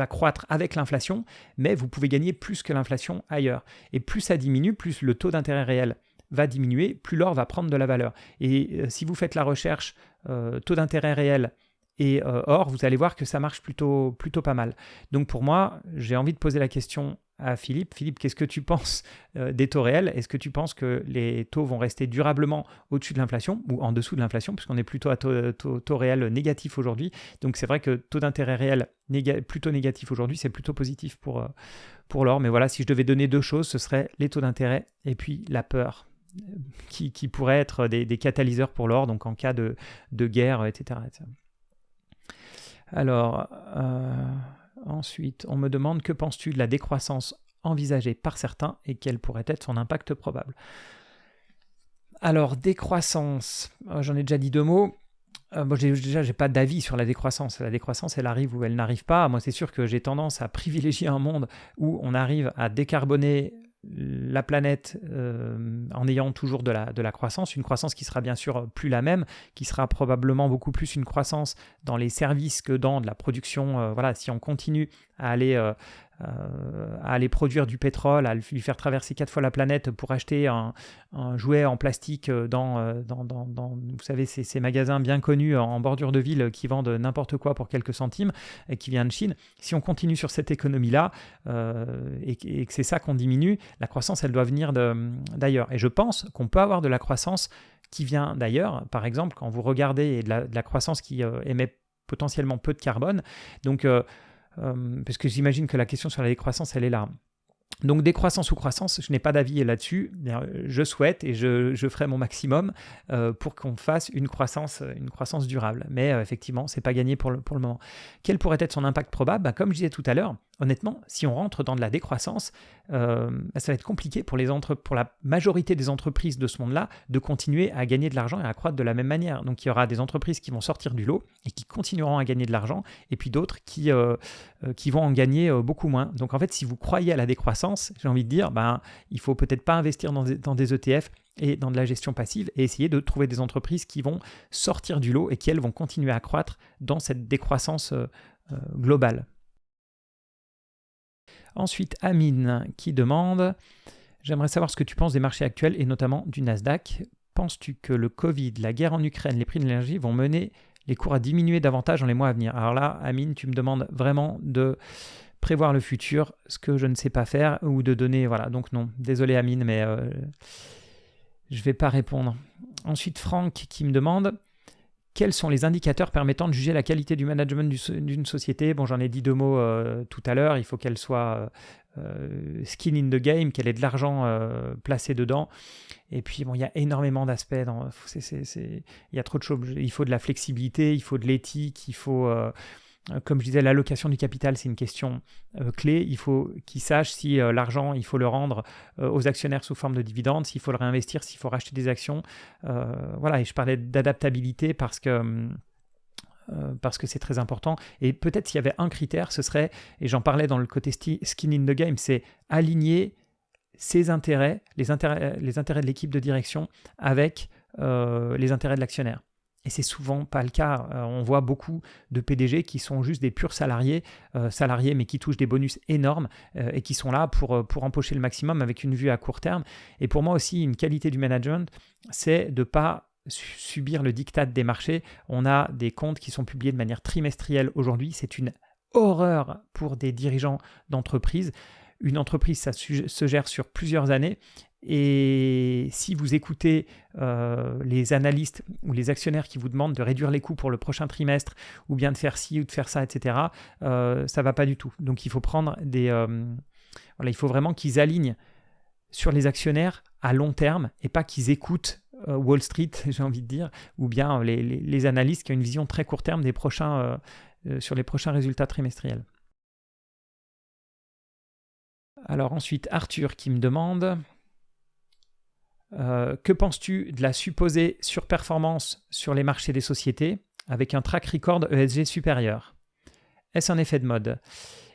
croître avec l'inflation, mais vous pouvez gagner plus que l'inflation ailleurs. Et plus ça diminue, plus le taux d'intérêt réel va diminuer, plus l'or va prendre de la valeur. Et si vous faites la recherche taux d'intérêt réel et or, vous allez voir que ça marche plutôt pas mal. Donc pour moi, j'ai envie de poser la question à Philippe. Philippe, qu'est-ce que tu penses des taux réels? Est-ce que tu penses que les taux vont rester durablement au-dessus de l'inflation ou en dessous de l'inflation, puisqu'on est plutôt à taux réel négatif aujourd'hui? Donc c'est vrai que taux d'intérêt réel plutôt négatif aujourd'hui, c'est plutôt positif pour l'or. Mais voilà, si je devais donner deux choses, ce serait les taux d'intérêt et puis la peur, qui pourraient être des catalyseurs pour l'or, donc en cas de guerre, etc. Alors, ensuite, on me demande que penses-tu de la décroissance envisagée par certains et quel pourrait être son impact probable? Alors, décroissance, j'en ai déjà dit deux mots. J'ai pas d'avis sur la décroissance. La décroissance, elle arrive ou elle n'arrive pas. Moi, c'est sûr que j'ai tendance à privilégier un monde où on arrive à décarboner la planète en ayant toujours de la croissance, une croissance qui sera bien sûr plus la même, qui sera probablement beaucoup plus une croissance dans les services que dans de la production. Voilà, si on continue à aller produire du pétrole, à lui faire traverser 4 fois la planète pour acheter un jouet en plastique dans vous savez, ces magasins bien connus en bordure de ville qui vendent n'importe quoi pour quelques centimes et qui vient de Chine. Si on continue sur cette économie-là et que c'est ça qu'on diminue, la croissance, elle doit venir d'ailleurs. Et je pense qu'on peut avoir de la croissance qui vient d'ailleurs. Par exemple, quand vous regardez de la croissance qui émet potentiellement peu de carbone, donc parce que j'imagine que la question sur la décroissance, elle est là. Donc décroissance ou croissance, je n'ai pas d'avis là-dessus. Je souhaite et je ferai mon maximum pour qu'on fasse une croissance durable. Mais effectivement, c'est pas gagné pour le moment. Quel pourrait être son impact probable? Comme je disais tout à l'heure, honnêtement, si on rentre dans de la décroissance, ça va être compliqué pour la majorité des entreprises de ce monde-là de continuer à gagner de l'argent et à croître de la même manière. Donc il y aura des entreprises qui vont sortir du lot et qui continueront à gagner de l'argent, et puis d'autres qui vont en gagner beaucoup moins. Donc en fait, si vous croyez à la décroissance, j'ai envie de dire, il faut peut-être pas investir dans des ETF et dans de la gestion passive et essayer de trouver des entreprises qui vont sortir du lot et qui, elles, vont continuer à croître dans cette décroissance globale. Ensuite, Amine qui demande « J'aimerais savoir ce que tu penses des marchés actuels et notamment du Nasdaq. Penses-tu que le Covid, la guerre en Ukraine, les prix de l'énergie vont mener les cours à diminuer davantage dans les mois à venir ?» Alors là, Amine, tu me demandes vraiment de prévoir le futur, ce que je ne sais pas faire, ou de donner... Voilà, donc non, désolé Amine, mais je ne vais pas répondre. Ensuite, Franck qui me demande... Quels sont les indicateurs permettant de juger la qualité du management d'une société? Bon, j'en ai dit deux mots tout à l'heure. Il faut qu'elle soit skin in the game, qu'elle ait de l'argent placé dedans. Et puis, bon, il y a énormément d'aspects. Il y a trop de choses. Il faut de la flexibilité, il faut de l'éthique, il faut... comme je disais, l'allocation du capital, c'est une question clé. Il faut qu'ils sachent si l'argent, il faut le rendre aux actionnaires sous forme de dividendes, s'il faut le réinvestir, s'il faut racheter des actions. Voilà, et je parlais d'adaptabilité parce que c'est très important. Et peut-être s'il y avait un critère, ce serait, et j'en parlais dans le côté skin in the game, c'est aligner ses intérêts, les intérêts de l'équipe de direction avec les intérêts de l'actionnaire. Et c'est souvent pas le cas. On voit beaucoup de PDG qui sont juste des purs salariés mais qui touchent des bonus énormes et qui sont là pour empocher le maximum avec une vue à court terme. Et pour moi aussi, une qualité du management, c'est de ne pas subir le diktat des marchés. On a des comptes qui sont publiés de manière trimestrielle aujourd'hui. C'est une horreur pour des dirigeants d'entreprise. Une entreprise, ça se gère sur plusieurs années. Et si vous écoutez les analystes ou les actionnaires qui vous demandent de réduire les coûts pour le prochain trimestre ou bien de faire ci ou de faire ça, etc., ça ne va pas du tout. Donc il faut prendre il faut vraiment qu'ils alignent sur les actionnaires à long terme et pas qu'ils écoutent Wall Street, j'ai envie de dire, ou bien les analystes qui ont une vision très court terme sur les prochains résultats trimestriels. Alors ensuite, Arthur qui me demande que penses-tu de la supposée surperformance sur les marchés des sociétés avec un track record ESG supérieur? Est-ce un effet de mode?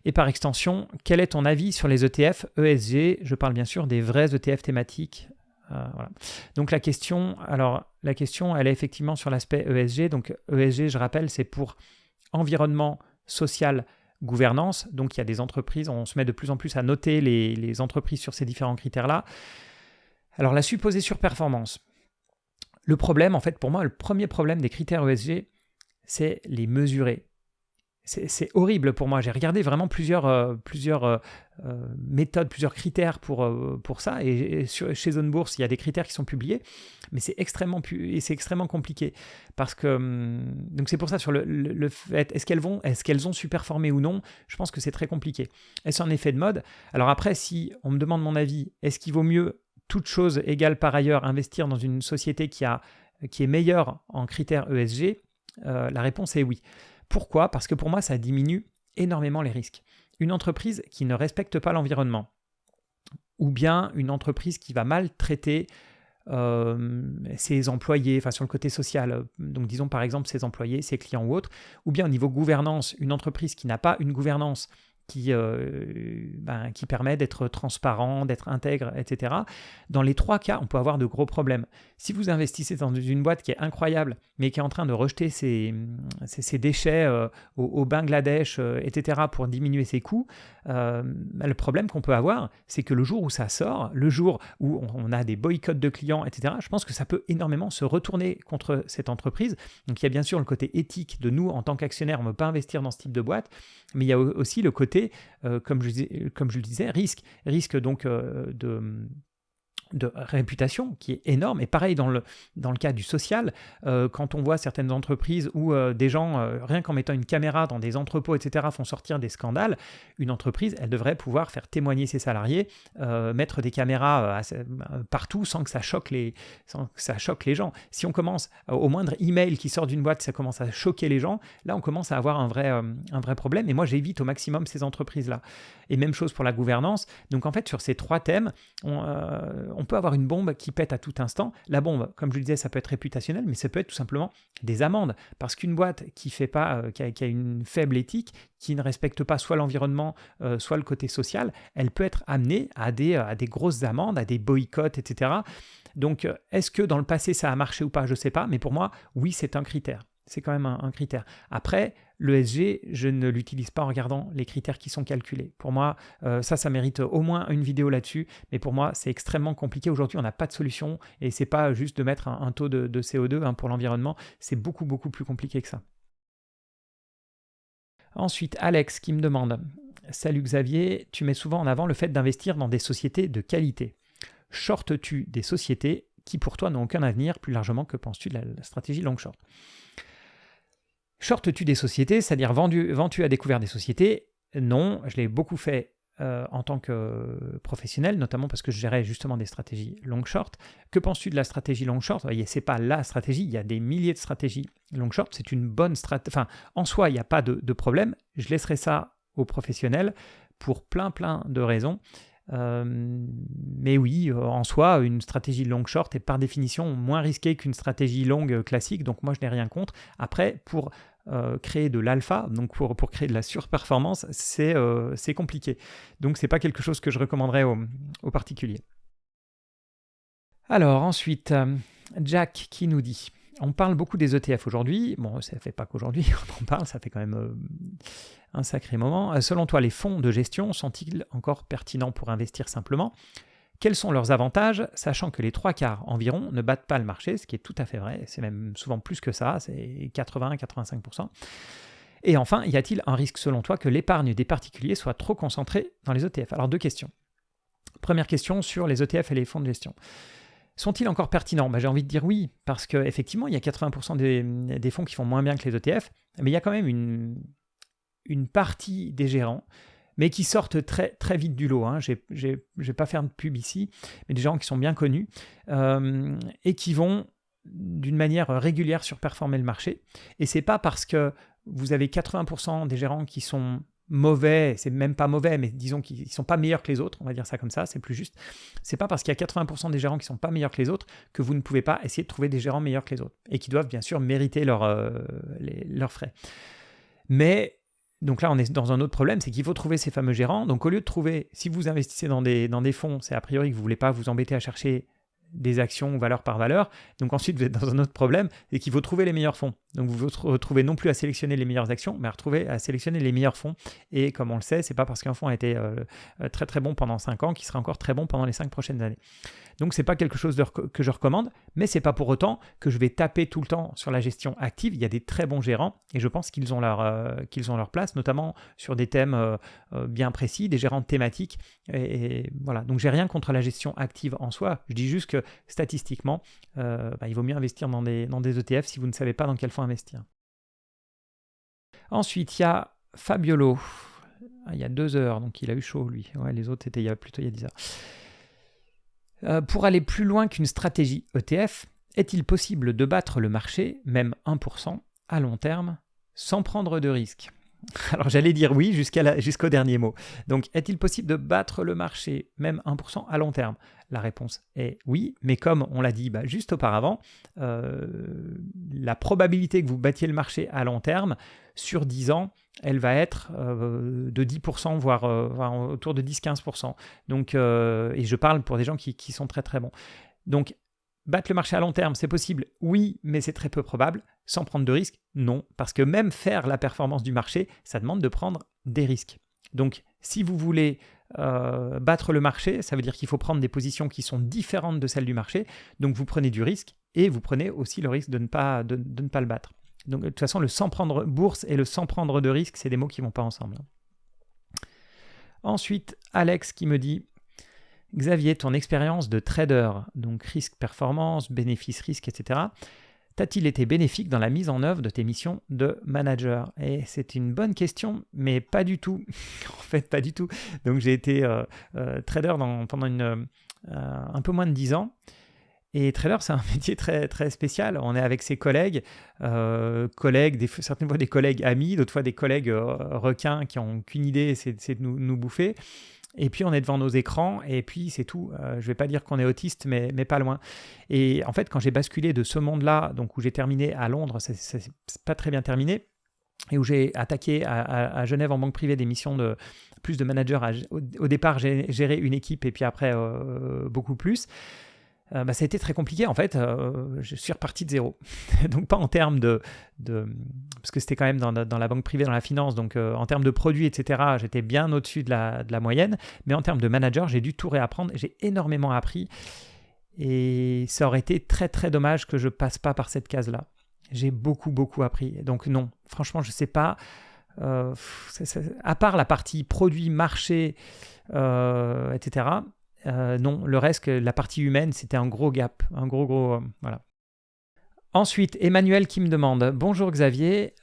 Et par extension, quel est ton avis sur les ETF ESG? Je parle bien sûr des vrais ETF thématiques. Voilà. Donc la question, elle est effectivement sur l'aspect ESG. Donc ESG, je rappelle, c'est pour environnement, social, gouvernance. Donc il y a des entreprises, on se met de plus en plus à noter les entreprises sur ces différents critères-là. Alors la supposée surperformance. Le problème, en fait, pour moi, le premier problème des critères ESG, c'est les mesurer. C'est horrible pour moi. J'ai regardé vraiment plusieurs méthodes, plusieurs critères pour ça. Et chez Zone Bourse, il y a des critères qui sont publiés, mais c'est extrêmement compliqué. Parce que, donc c'est pour ça, sur le fait, est-ce qu'elles ont surperformé ou non, je pense que c'est très compliqué. Est-ce un effet de mode? Alors après, si on me demande mon avis, est-ce qu'il vaut mieux, toute chose égale par ailleurs, investir dans une société qui est meilleure en critères ESG? La réponse est oui. Pourquoi? Parce que pour moi, ça diminue énormément les risques. Une entreprise qui ne respecte pas l'environnement, ou bien une entreprise qui va mal traiter ses employés, enfin sur le côté social, donc disons par exemple ses employés, ses clients ou autres, ou bien au niveau gouvernance, une entreprise qui n'a pas une gouvernance qui permet d'être transparent, d'être intègre, etc. Dans les trois cas, on peut avoir de gros problèmes. Si vous investissez dans une boîte qui est incroyable, mais qui est en train de rejeter ses déchets au Bangladesh, etc., pour diminuer ses coûts, le problème qu'on peut avoir, c'est que le jour où ça sort, le jour où on a des boycotts de clients, etc., je pense que ça peut énormément se retourner contre cette entreprise. Donc il y a bien sûr le côté éthique de nous, en tant qu'actionnaires, on ne peut pas investir dans ce type de boîte, mais il y a aussi le côté comme je le disais, risque donc de réputation qui est énorme. Et pareil dans le cas du social, quand on voit certaines entreprises où des gens, rien qu'en mettant une caméra dans des entrepôts, etc., font sortir des scandales, une entreprise, elle devrait pouvoir faire témoigner ses salariés, mettre des caméras partout sans que ça choque les gens. Si on commence, au moindre email qui sort d'une boîte, ça commence à choquer les gens, là on commence à avoir un vrai problème. Et moi j'évite au maximum ces entreprises-là. Et même chose pour la gouvernance. Donc en fait, sur ces trois thèmes, on peut avoir une bombe qui pète à tout instant. La bombe, comme je le disais, ça peut être réputationnel, mais ça peut être tout simplement des amendes. Parce qu'une boîte qui a une faible éthique, qui ne respecte pas soit l'environnement, soit le côté social, elle peut être amenée à des grosses amendes, à des boycotts, etc. Donc, est-ce que dans le passé, ça a marché ou pas? Je ne sais pas, mais pour moi, oui, c'est un critère. C'est quand même un critère. Après, l'ESG, je ne l'utilise pas en regardant les critères qui sont calculés. Pour moi, ça mérite au moins une vidéo là-dessus. Mais pour moi, c'est extrêmement compliqué. Aujourd'hui, on n'a pas de solution. Et ce n'est pas juste de mettre un taux de CO2 pour l'environnement. C'est beaucoup, beaucoup plus compliqué que ça. Ensuite, Alex qui me demande « Salut Xavier, tu mets souvent en avant le fait d'investir dans des sociétés de qualité. Shortes-tu des sociétés qui pour toi n'ont aucun avenir? Plus largement, que penses-tu de la stratégie long short ?» Shortes-tu des sociétés, c'est-à-dire vends-tu à découvert des sociétés? Non, je l'ai beaucoup fait en tant que professionnel, notamment parce que je gérais justement des stratégies long short. Que penses-tu de la stratégie long short? Vous voyez, c'est pas la stratégie, il y a des milliers de stratégies long short, c'est une bonne stratégie. Enfin, en soi, il n'y a pas de problème. Je laisserai ça aux professionnels pour plein de raisons. Mais oui, en soi, une stratégie long short est par définition moins risquée qu'une stratégie longue classique, donc moi je n'ai rien contre. Après, pour créer de l'alpha, donc pour créer de la surperformance, c'est compliqué. Donc c'est pas quelque chose que je recommanderais aux particuliers. Alors ensuite, Jack qui nous dit: on parle beaucoup des ETF aujourd'hui. Bon, ça ne fait pas qu'aujourd'hui on en parle, ça fait quand même un sacré moment. Selon toi, les fonds de gestion sont-ils encore pertinents pour investir simplement? Quels sont leurs avantages, sachant que les 3/4 environ ne battent pas le marché, ce qui est tout à fait vrai, c'est même souvent plus que ça, c'est 80-85%. Et enfin, y a-t-il un risque selon toi que l'épargne des particuliers soit trop concentrée dans les ETF? Alors 2 questions. Première question sur les ETF et les fonds de gestion. Sont-ils encore pertinents? J'ai envie de dire oui, parce qu'effectivement, il y a 80% des fonds qui font moins bien que les ETF, mais il y a quand même une partie des gérants, mais qui sortent très, très vite du lot. Je ne vais pas faire de pub ici, mais des gens qui sont bien connus et qui vont d'une manière régulière surperformer le marché. Et ce n'est pas parce que vous avez 80% des gérants qui sont mauvais, c'est même pas mauvais, mais disons qu'ils ne sont pas meilleurs que les autres, on va dire ça comme ça, c'est plus juste. C'est pas parce qu'il y a 80% des gérants qui ne sont pas meilleurs que les autres que vous ne pouvez pas essayer de trouver des gérants meilleurs que les autres et qui doivent bien sûr mériter leurs frais. Mais donc là, on est dans un autre problème, c'est qu'il faut trouver ces fameux gérants. Donc au lieu de trouver, si vous investissez dans des fonds, c'est a priori que vous ne voulez pas vous embêter à chercher des actions valeur par valeur. Donc ensuite, vous êtes dans un autre problème, c'est qu'il faut trouver les meilleurs fonds. Donc vous vous retrouvez non plus à sélectionner les meilleures actions, mais à sélectionner les meilleurs fonds. Et comme on le sait, c'est pas parce qu'un fonds a été très très bon pendant 5 ans qu'il sera encore très bon pendant les 5 prochaines années. Donc c'est pas quelque chose que je recommande, mais c'est pas pour autant que je vais taper tout le temps sur la gestion active. Il y a des très bons gérants et je pense qu'ils ont leur place, notamment sur des thèmes bien précis, des gérants thématiques. Et voilà. Donc j'ai rien contre la gestion active en soi. Je dis juste que statistiquement, il vaut mieux investir dans des ETF si vous ne savez pas dans quel fonds investir. Ensuite, il y a Fabiolo. Il y a 2 heures, donc il a eu chaud lui. Ouais, les autres c'était plutôt il y a 10 heures. Pour aller plus loin qu'une stratégie ETF, est-il possible de battre le marché, même 1%, à long terme, sans prendre de risque ? Alors j'allais dire oui jusqu'au dernier mot. Donc est-il possible de battre le marché, même 1% à long terme ? La réponse est oui, mais comme on l'a dit juste auparavant, la probabilité que vous battiez le marché à long terme, sur 10 ans, elle va être de 10%, voire autour de 10-15%. Donc, et je parle pour des gens qui sont très très bons. Donc, battre le marché à long terme, c'est possible, oui, mais c'est très peu probable. Sans prendre de risques, non. Parce que même faire la performance du marché, ça demande de prendre des risques. Donc, si vous voulez battre le marché, ça veut dire qu'il faut prendre des positions qui sont différentes de celles du marché. Donc, vous prenez du risque et vous prenez aussi le risque de ne pas le battre. Donc, de toute façon, le sans prendre bourse et le sans prendre de risque, c'est des mots qui ne vont pas ensemble. Ensuite, Alex qui me dit « Xavier, ton expérience de trader, donc risque-performance, bénéfice-risque, etc., t'a-t-il été bénéfique dans la mise en œuvre de tes missions de manager ?» Et c'est une bonne question, mais pas du tout. En fait, pas du tout. Donc, j'ai été trader pendant un peu moins de 10 ans. Et trader, c'est un métier très, très spécial. On est avec ses collègues, certaines fois des collègues amis, d'autres fois des collègues requins qui n'ont qu'une idée, c'est de nous bouffer. Et puis on est devant nos écrans et puis c'est tout. Je ne vais pas dire qu'on est autiste, mais pas loin. Et en fait, quand j'ai basculé de ce monde-là, donc où j'ai terminé à Londres, c'est pas très bien terminé, et où j'ai attaqué à Genève en banque privée des missions de plus de manager. Au départ, j'ai géré une équipe et puis après beaucoup plus. Ça a été très compliqué. En fait, je suis reparti de zéro. Donc pas en termes de parce que c'était quand même dans la banque privée, dans la finance, donc en termes de produits, etc., j'étais bien au-dessus de la moyenne, mais en termes de manager, j'ai dû tout réapprendre, j'ai énormément appris, et ça aurait été très très dommage que je passe pas par cette case-là. J'ai beaucoup appris, donc non, franchement, je sais pas, à part la partie produit, marché, etc., non, le reste, la partie humaine, c'était un gros gap, un gros voilà. Ensuite, Emmanuel qui me demande « Bonjour Xavier,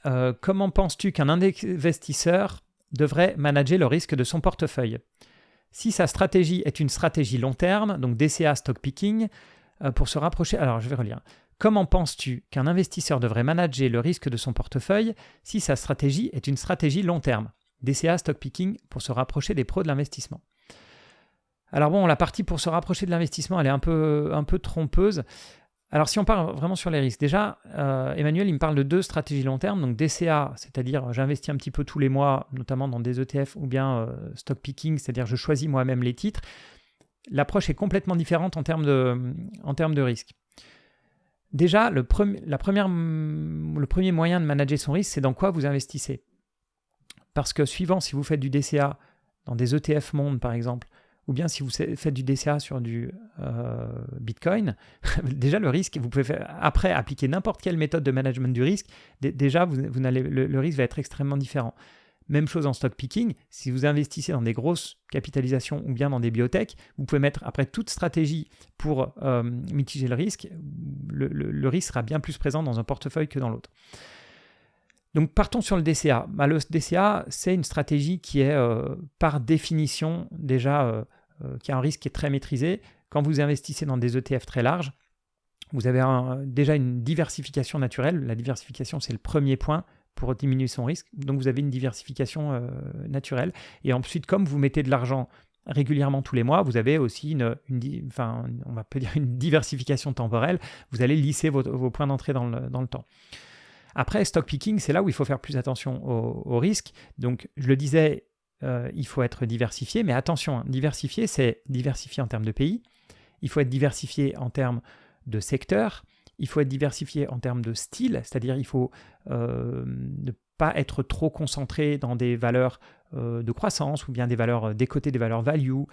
comment penses-tu qu'un investisseur devrait manager le risque de son portefeuille ? Si sa stratégie est une stratégie long terme, donc DCA stock picking, pour se rapprocher… » Alors, je vais relire. « Comment penses-tu qu'un investisseur devrait manager le risque de son portefeuille si sa stratégie est une stratégie long terme, DCA stock picking, pour se rapprocher des pros de l'investissement ?» Alors bon, la partie pour se rapprocher de l'investissement, elle est un peu trompeuse. Alors si on part vraiment sur les risques, déjà, Emmanuel, il me parle de 2 stratégies long terme, donc DCA, c'est-à-dire j'investis un petit peu tous les mois, notamment dans des ETF, ou bien stock picking, c'est-à-dire je choisis moi-même les titres. L'approche est complètement différente en termes de risque. Déjà, le premier moyen de manager son risque, c'est dans quoi vous investissez. Parce que suivant si vous faites du DCA dans des ETF monde, par exemple, ou bien si vous faites du DCA sur du Bitcoin, déjà le risque, vous pouvez après appliquer n'importe quelle méthode de management du risque, déjà le risque va être extrêmement différent. Même chose en stock picking, si vous investissez dans des grosses capitalisations ou bien dans des biotech, vous pouvez mettre après toute stratégie pour mitiger le risque, le risque sera bien plus présent dans un portefeuille que dans l'autre. Donc partons sur le DCA. Le DCA, c'est une stratégie qui est par définition déjà qui a un risque qui est très maîtrisé. Quand vous investissez dans des ETF très larges, vous avez déjà une diversification naturelle. La diversification, c'est le premier point. pour diminuer son risque. Donc vous avez une diversification naturelle. Et ensuite, comme vous mettez de l'argent régulièrement tous les mois, vous avez aussi on va pas dire une diversification temporelle. Vous allez lisser vos points d'entrée dans le temps. Après, stock picking, c'est là où il faut faire plus attention au risque. Donc, je le disais, il faut être diversifié, mais attention, diversifié, c'est diversifié en termes de pays. Il faut être diversifié en termes de secteur. Il faut être diversifié en termes de style, c'est-à-dire il faut ne pas être trop concentré dans des valeurs de croissance ou bien des valeurs décotées, des valeurs value,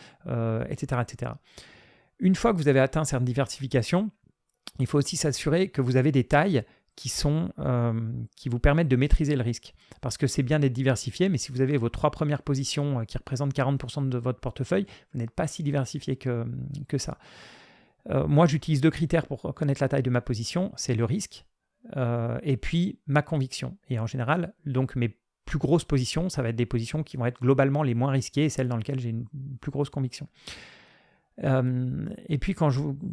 etc., etc. Une fois que vous avez atteint cette diversification, il faut aussi s'assurer que vous avez des tailles qui vous permettent de maîtriser le risque. Parce que c'est bien d'être diversifié, mais si vous avez vos 3 premières positions qui représentent 40% de votre portefeuille, vous n'êtes pas si diversifié que ça. Moi, j'utilise 2 critères pour connaître la taille de ma position, c'est le risque et puis ma conviction. Et en général, donc mes plus grosses positions, ça va être des positions qui vont être globalement les moins risquées et celles dans lesquelles j'ai une plus grosse conviction. Et puis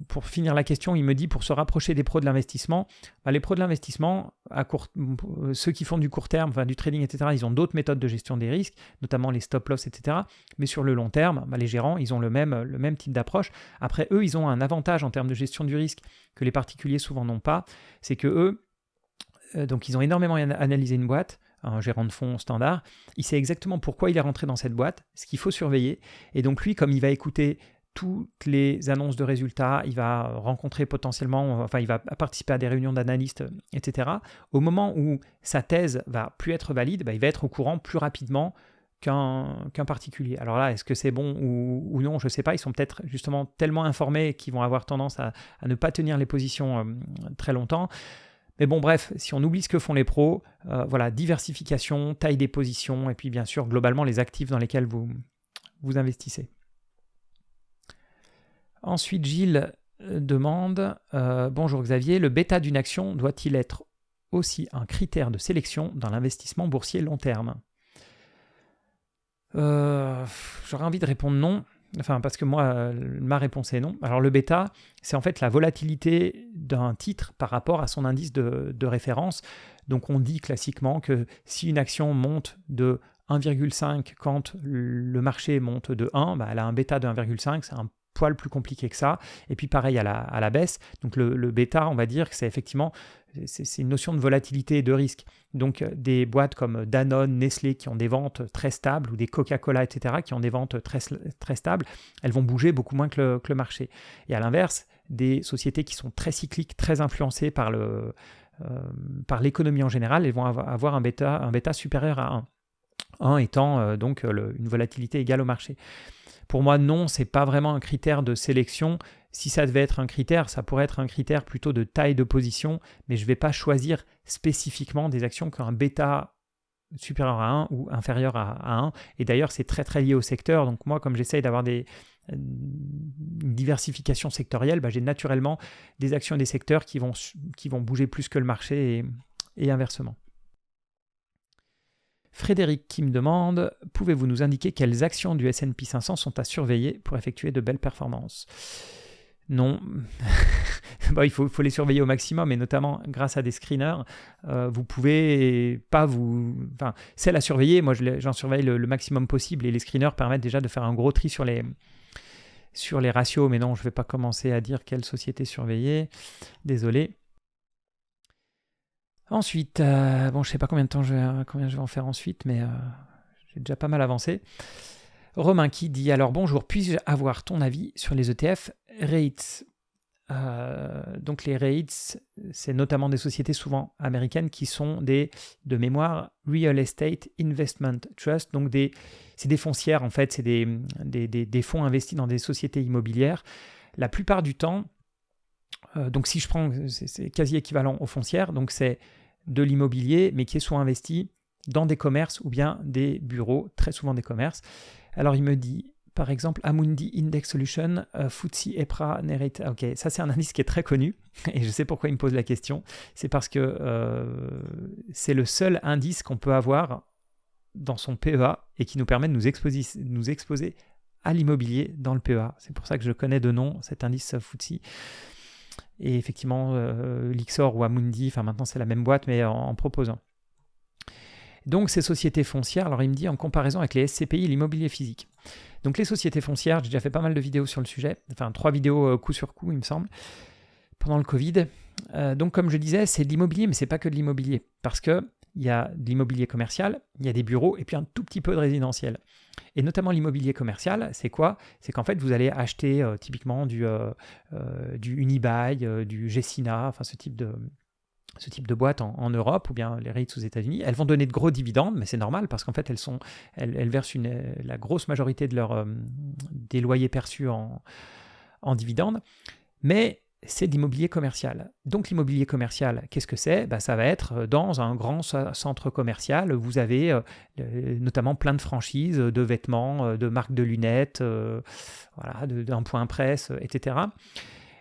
pour finir la question, il me dit pour se rapprocher des pros de l'investissement, les pros de l'investissement, ceux qui font du court terme, du trading, etc., ils ont d'autres méthodes de gestion des risques, notamment les stop-loss, etc. Mais sur le long terme, les gérants, ils ont le même type d'approche. Après, eux, ils ont un avantage en termes de gestion du risque que les particuliers souvent n'ont pas, c'est que eux, donc ils ont énormément analysé une boîte, un gérant de fonds standard, il sait exactement pourquoi il est rentré dans cette boîte, ce qu'il faut surveiller, et donc lui, comme il va écouter toutes les annonces de résultats, il va rencontrer potentiellement, il va participer à des réunions d'analystes, etc. Au moment où sa thèse va plus être valide, il va être au courant plus rapidement qu'un particulier. Alors là, est-ce que c'est bon ou non, je ne sais pas. Ils sont peut-être justement tellement informés qu'ils vont avoir tendance à ne pas tenir les positions très longtemps. Mais bon, bref, si on oublie ce que font les pros, diversification, taille des positions, et puis bien sûr, globalement, les actifs dans lesquels vous investissez. Ensuite, Gilles demande « Bonjour Xavier, le bêta d'une action doit-il être aussi un critère de sélection dans l'investissement boursier long terme ?» J'aurais envie de répondre non, parce que moi, ma réponse est non. Alors le bêta, c'est en fait la volatilité d'un titre par rapport à son indice de référence. Donc on dit classiquement que si une action monte de 1,5 quand le marché monte de 1, elle a un bêta de 1,5, c'est un poil plus compliqué que ça. Et puis pareil à la baisse. Donc le bêta, on va dire que c'est effectivement c'est une notion de volatilité et de risque. Donc des boîtes comme Danone, Nestlé qui ont des ventes très stables ou des Coca-Cola, etc. qui ont des ventes très, très stables, elles vont bouger beaucoup moins que le marché. Et à l'inverse, des sociétés qui sont très cycliques, très influencées par l'économie en général, elles vont avoir un bêta supérieur à 1. 1 étant donc une volatilité égale au marché. Pour moi, non, ce n'est pas vraiment un critère de sélection. Si ça devait être un critère, ça pourrait être un critère plutôt de taille de position, mais je ne vais pas choisir spécifiquement des actions qui ont un bêta supérieur à 1 ou inférieur à 1. Et d'ailleurs, c'est très très lié au secteur. Donc moi, comme j'essaye d'avoir une diversification sectorielle, j'ai naturellement des actions et des secteurs qui vont bouger plus que le marché et inversement. Frédéric qui me demande « Pouvez-vous nous indiquer quelles actions du S&P 500 sont à surveiller pour effectuer de belles performances ?» Non, il faut les surveiller au maximum, et notamment grâce à des screeners, vous pouvez pas celles à surveiller, moi j'en surveille le maximum possible, et les screeners permettent déjà de faire un gros tri sur les ratios, mais non, je ne vais pas commencer à dire quelle société surveiller, désolé. Ensuite, je ne sais pas combien je vais en faire ensuite, mais j'ai déjà pas mal avancé. Romain qui dit « Alors bonjour, puis-je avoir ton avis sur les ETF REITs ?» Donc les REITs, c'est notamment des sociétés souvent américaines qui sont de mémoire Real Estate Investment Trust, donc c'est des foncières en fait, c'est des fonds investis dans des sociétés immobilières. La plupart du temps, donc si je prends, c'est quasi équivalent aux foncières, donc c'est de l'immobilier, mais qui est soit investi dans des commerces ou bien des bureaux, très souvent des commerces. Alors il me dit, par exemple, Amundi Index Solution, FTSE EPRA Nareit. Ok, ça c'est un indice qui est très connu, et je sais pourquoi il me pose la question. C'est parce que c'est le seul indice qu'on peut avoir dans son PEA et qui nous permet de nous exposer à l'immobilier dans le PEA. C'est pour ça que je connais de nom cet indice FTSE. Et effectivement, Lyxor ou Amundi, maintenant c'est la même boîte, mais en proposant. Donc ces sociétés foncières, alors il me dit en comparaison avec les SCPI et l'immobilier physique. Donc les sociétés foncières, j'ai déjà fait pas mal de vidéos sur le sujet, enfin 3 vidéos coup sur coup il me semble, pendant le Covid. Donc comme je disais, c'est de l'immobilier, mais c'est pas que de l'immobilier, parce qu'il y a de l'immobilier commercial, il y a des bureaux et puis un tout petit peu de résidentiel. Et notamment l'immobilier commercial, c'est quoi? C'est qu'en fait vous allez acheter typiquement du Unibail, du Gecina, enfin ce type de boîte en Europe ou bien les REITs aux États-Unis. Elles vont donner de gros dividendes, mais c'est normal parce qu'en fait elles versent la grosse majorité des loyers perçus en dividendes. Mais c'est de l'immobilier commercial. Donc l'immobilier commercial, qu'est-ce que c'est? Ça va être dans un grand centre commercial. Vous avez notamment plein de franchises, de vêtements, de marques de lunettes, d'un point presse, etc.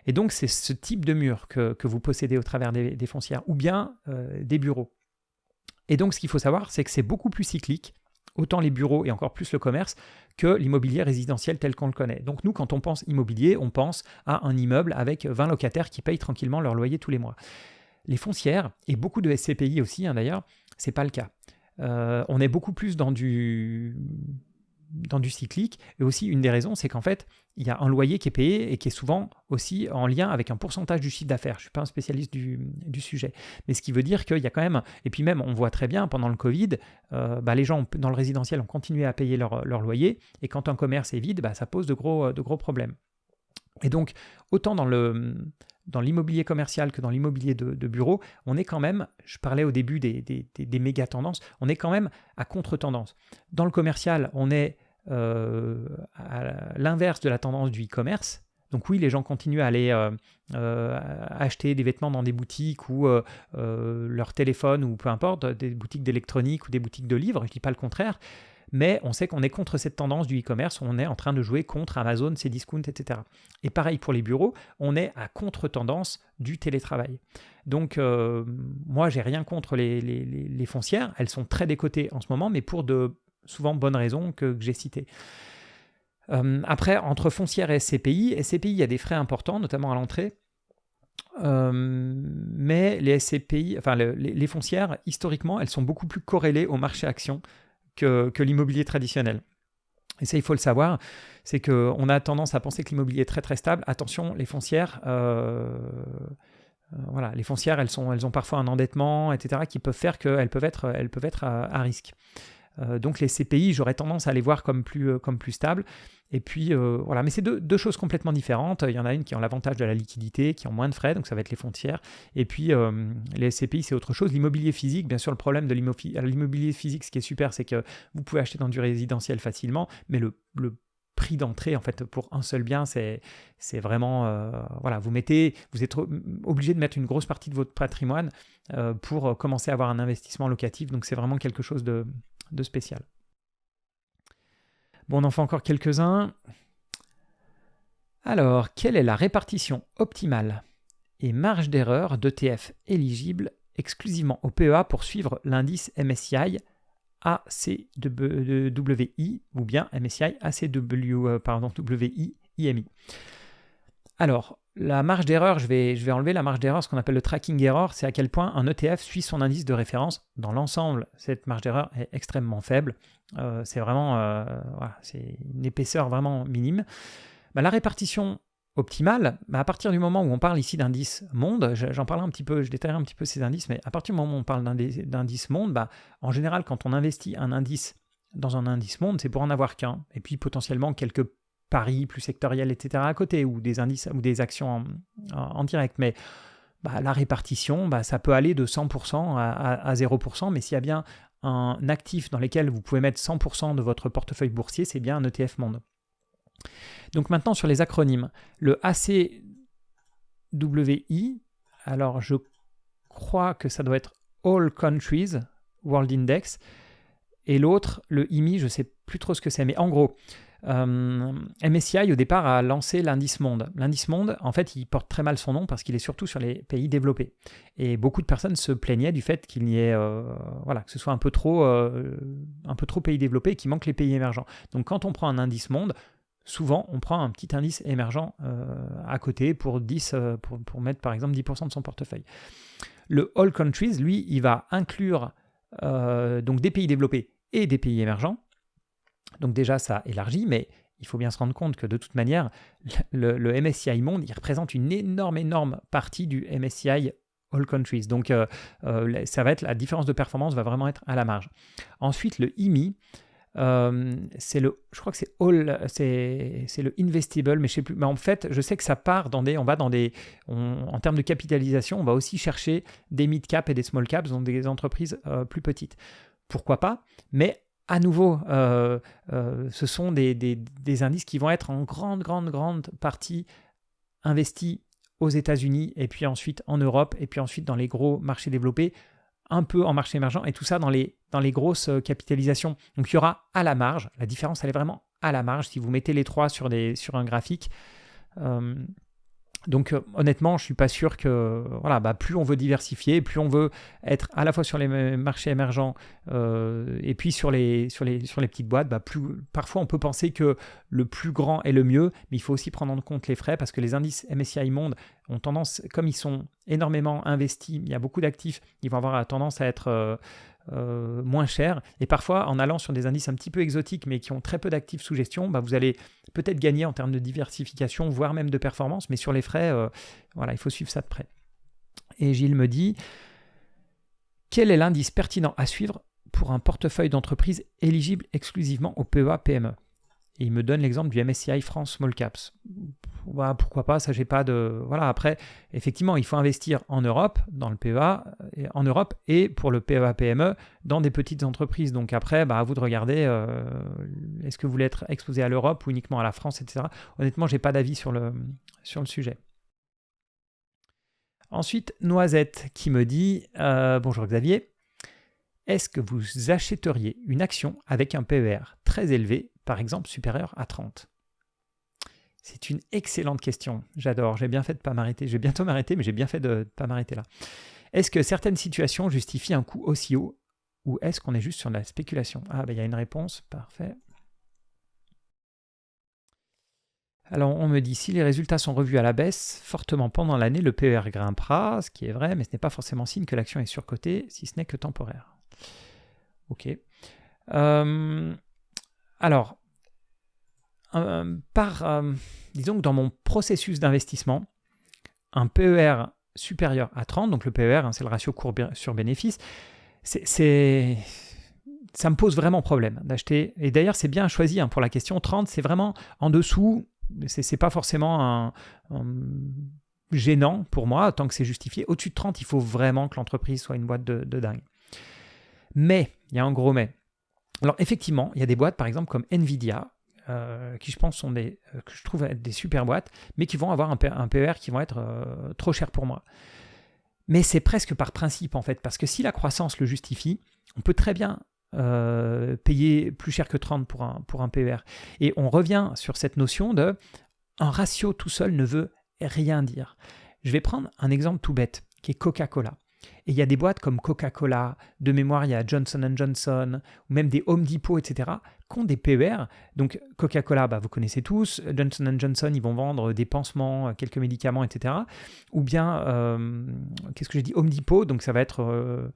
Et donc, c'est ce type de mur que vous possédez au travers des foncières, ou bien des bureaux. Et donc, ce qu'il faut savoir, c'est que c'est beaucoup plus cyclique, autant les bureaux et encore plus le commerce, que l'immobilier résidentiel tel qu'on le connaît. Donc nous, quand on pense immobilier, on pense à un immeuble avec 20 locataires qui payent tranquillement leur loyer tous les mois. Les foncières, et beaucoup de SCPI aussi d'ailleurs, c'est pas le cas. On est beaucoup plus dans du cyclique, et aussi une des raisons, c'est qu'en fait, il y a un loyer qui est payé et qui est souvent aussi en lien avec un pourcentage du chiffre d'affaires. Je ne suis pas un spécialiste du sujet, mais ce qui veut dire qu'il y a quand même, et puis même on voit très bien pendant le Covid, les gens dans le résidentiel ont continué à payer leur loyer, et quand un commerce est vide, ça pose de gros problèmes. Et donc, autant dans l'immobilier commercial que dans l'immobilier de bureau, on est quand même, je parlais au début des méga tendances, on est quand même à contre-tendance. Dans le commercial, on est à l'inverse de la tendance du e-commerce. Donc oui, les gens continuent à aller acheter des vêtements dans des boutiques ou leur téléphone ou peu importe, des boutiques d'électronique ou des boutiques de livres, je ne dis pas le contraire. Mais on sait qu'on est contre cette tendance du e-commerce, on est en train de jouer contre Amazon, Cdiscount, etc. Et pareil pour les bureaux, on est à contre-tendance du télétravail. Donc moi, j'ai rien contre les foncières, elles sont très décotées en ce moment, mais pour de souvent bonnes raisons que j'ai citées. Après, entre foncières et SCPI, il y a des frais importants, notamment à l'entrée. Mais les SCPI, enfin les foncières, historiquement, elles sont beaucoup plus corrélées au marché action que l'immobilier traditionnel. Et ça, il faut le savoir, c'est qu'on a tendance à penser que l'immobilier est très très stable. Attention, les foncières, les foncières, elles ont parfois un endettement, etc., qui peuvent faire qu'elles peuvent être à risque. Donc les CPI, j'aurais tendance à les voir comme plus stables. Et puis mais c'est deux choses complètement différentes. Il y en a une qui ont l'avantage de la liquidité, qui ont moins de frais, donc ça va être les foncières. Et puis les SCPI, c'est autre chose. L'immobilier physique, bien sûr, le problème de l'immobilier physique, ce qui est super, c'est que vous pouvez acheter dans du résidentiel facilement, mais le prix d'entrée, en fait, pour un seul bien, c'est vraiment... vous êtes obligé de mettre une grosse partie de votre patrimoine pour commencer à avoir un investissement locatif. Donc c'est vraiment quelque chose de spécial. Bon, on en fait encore quelques-uns. Alors, quelle est la répartition optimale et marge d'erreur d'ETF éligibles exclusivement au PEA pour suivre l'indice MSCI ACWI ou bien MSCI WI IMI? Alors, la marge d'erreur, je vais enlever la marge d'erreur, ce qu'on appelle le tracking error, c'est à quel point un ETF suit son indice de référence. Dans l'ensemble, cette marge d'erreur est extrêmement faible. C'est vraiment c'est une épaisseur vraiment minime. La répartition optimale, à partir du moment où on parle ici d'indice monde, j'en parle un petit peu, je détaillerai un petit peu ces indices, mais à partir du moment où on parle d'indice monde, en général, quand on investit un indice dans un indice monde, c'est pour en avoir qu'un, et puis potentiellement quelques paris plus sectoriels, etc. à côté, ou des indices ou des actions en direct. Mais la répartition, ça peut aller de 100% à 0%, mais s'il y a bien un actif dans lequel vous pouvez mettre 100% de votre portefeuille boursier, c'est bien un ETF monde. Donc maintenant sur les acronymes, le ACWI, alors je crois que ça doit être All Countries World Index, et l'autre, le IMI, je ne sais plus trop ce que c'est, mais en gros, MSCI au départ a lancé l'indice monde. L'indice monde, en fait, il porte très mal son nom parce qu'il est surtout sur les pays développés. Et beaucoup de personnes se plaignaient du fait qu'il y ait, que ce soit un peu trop pays développés et qu'il manque les pays émergents. Donc quand on prend un indice monde, souvent on prend un petit indice émergent à côté pour mettre par exemple 10% de son portefeuille. Le All Countries, lui, il va inclure donc des pays développés et des pays émergents. Donc déjà, ça élargit, mais il faut bien se rendre compte que de toute manière, le MSCI Monde, il représente une énorme partie du MSCI All Countries. Donc ça va être, la différence de performance va vraiment être à la marge. Ensuite, le IMI, je crois que c'est le Investible, mais je sais plus. Mais en fait, je sais que ça part en termes de capitalisation, on va aussi chercher des mid-cap et des small-caps, donc des entreprises plus petites. Pourquoi pas? Mais à nouveau, ce sont des indices qui vont être en grande partie investis aux États-Unis, et puis ensuite en Europe, et puis ensuite dans les gros marchés développés, un peu en marché émergent, et tout ça dans les grosses capitalisations. Donc il y aura à la marge, la différence elle est vraiment à la marge, si vous mettez les trois sur un graphique. Donc honnêtement, je ne suis pas sûr que plus on veut diversifier, plus on veut être à la fois sur les marchés émergents et puis sur les petites boîtes, plus parfois on peut penser que le plus grand est le mieux, mais il faut aussi prendre en compte les frais parce que les indices MSCI Monde ont tendance, comme ils sont énormément investis, il y a beaucoup d'actifs, ils vont avoir tendance à être moins cher, et parfois en allant sur des indices un petit peu exotiques mais qui ont très peu d'actifs sous gestion, vous allez peut-être gagner en termes de diversification, voire même de performance, mais sur les frais, il faut suivre ça de près. Et Gilles me dit, quel est l'indice pertinent à suivre pour un portefeuille d'entreprise éligible exclusivement au PEA-PME? Et il me donne l'exemple du MSCI France Small Caps. Pourquoi pas, ça j'ai pas de... Après, effectivement, il faut investir en Europe, dans le PEA, en Europe, et pour le PEA-PME, dans des petites entreprises. Donc après, à vous de regarder, est-ce que vous voulez être exposé à l'Europe ou uniquement à la France, etc. Honnêtement, j'ai pas d'avis sur le sujet. Ensuite, Noisette qui me dit « Bonjour Xavier, est-ce que vous achèteriez une action avec un PER très élevé, par exemple supérieur à 30 ?» C'est une excellente question. J'adore. J'ai bien fait de ne pas m'arrêter. Je vais bientôt m'arrêter, mais j'ai bien fait de ne pas m'arrêter là. Est-ce que certaines situations justifient un coût aussi haut ou est-ce qu'on est juste sur de la spéculation? Il y a une réponse. Parfait. Alors, on me dit, si les résultats sont revus à la baisse fortement pendant l'année, le PER grimpera, ce qui est vrai, mais ce n'est pas forcément signe que l'action est surcotée, si ce n'est que temporaire. Ok. Alors, disons que dans mon processus d'investissement, un PER supérieur à 30, donc le PER, c'est le ratio cours sur bénéfice, ça me pose vraiment problème d'acheter. Et d'ailleurs, c'est bien choisi pour la question. 30, c'est vraiment en dessous, c'est pas forcément gênant pour moi, tant que c'est justifié. Au-dessus de 30, il faut vraiment que l'entreprise soit une boîte de dingue. Mais, il y a un gros mais. Alors effectivement, il y a des boîtes, par exemple, comme Nvidia, qui je pense sont que je trouve être des super boîtes, mais qui vont avoir un PER qui vont être trop cher pour moi. Mais c'est presque par principe en fait, parce que si la croissance le justifie, on peut très bien payer plus cher que 30 pour un PER. Et on revient sur cette notion de un ratio tout seul ne veut rien dire. Je vais prendre un exemple tout bête, qui est Coca-Cola. Et il y a des boîtes comme Coca-Cola, de mémoire il y a Johnson & Johnson, ou même des Home Depot, etc., qui ont des PER. Donc Coca-Cola, vous connaissez tous, Johnson & Johnson, ils vont vendre des pansements, quelques médicaments, etc. Ou bien, qu'est-ce que j'ai dit, Home Depot, donc ça va être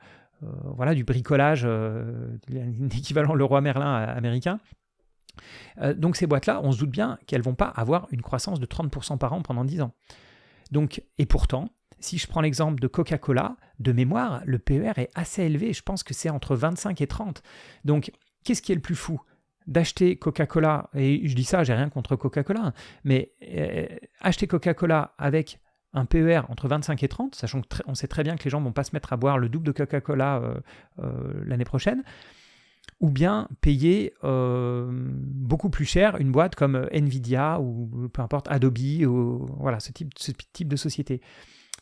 du bricolage, l'équivalent Leroy Merlin américain. Donc ces boîtes-là, on se doute bien qu'elles ne vont pas avoir une croissance de 30% par an pendant 10 ans. Donc, et pourtant, si je prends l'exemple de Coca-Cola, de mémoire, le PER est assez élevé. Je pense que c'est entre 25 et 30. Donc, qu'est-ce qui est le plus fou? D'acheter Coca-Cola, et je dis ça, j'ai rien contre Coca-Cola, mais acheter Coca-Cola avec un PER entre 25 et 30, sachant qu'on sait très bien que les gens ne vont pas se mettre à boire le double de Coca-Cola l'année prochaine, ou bien payer beaucoup plus cher une boîte comme Nvidia ou peu importe Adobe, ou voilà, ce type de société.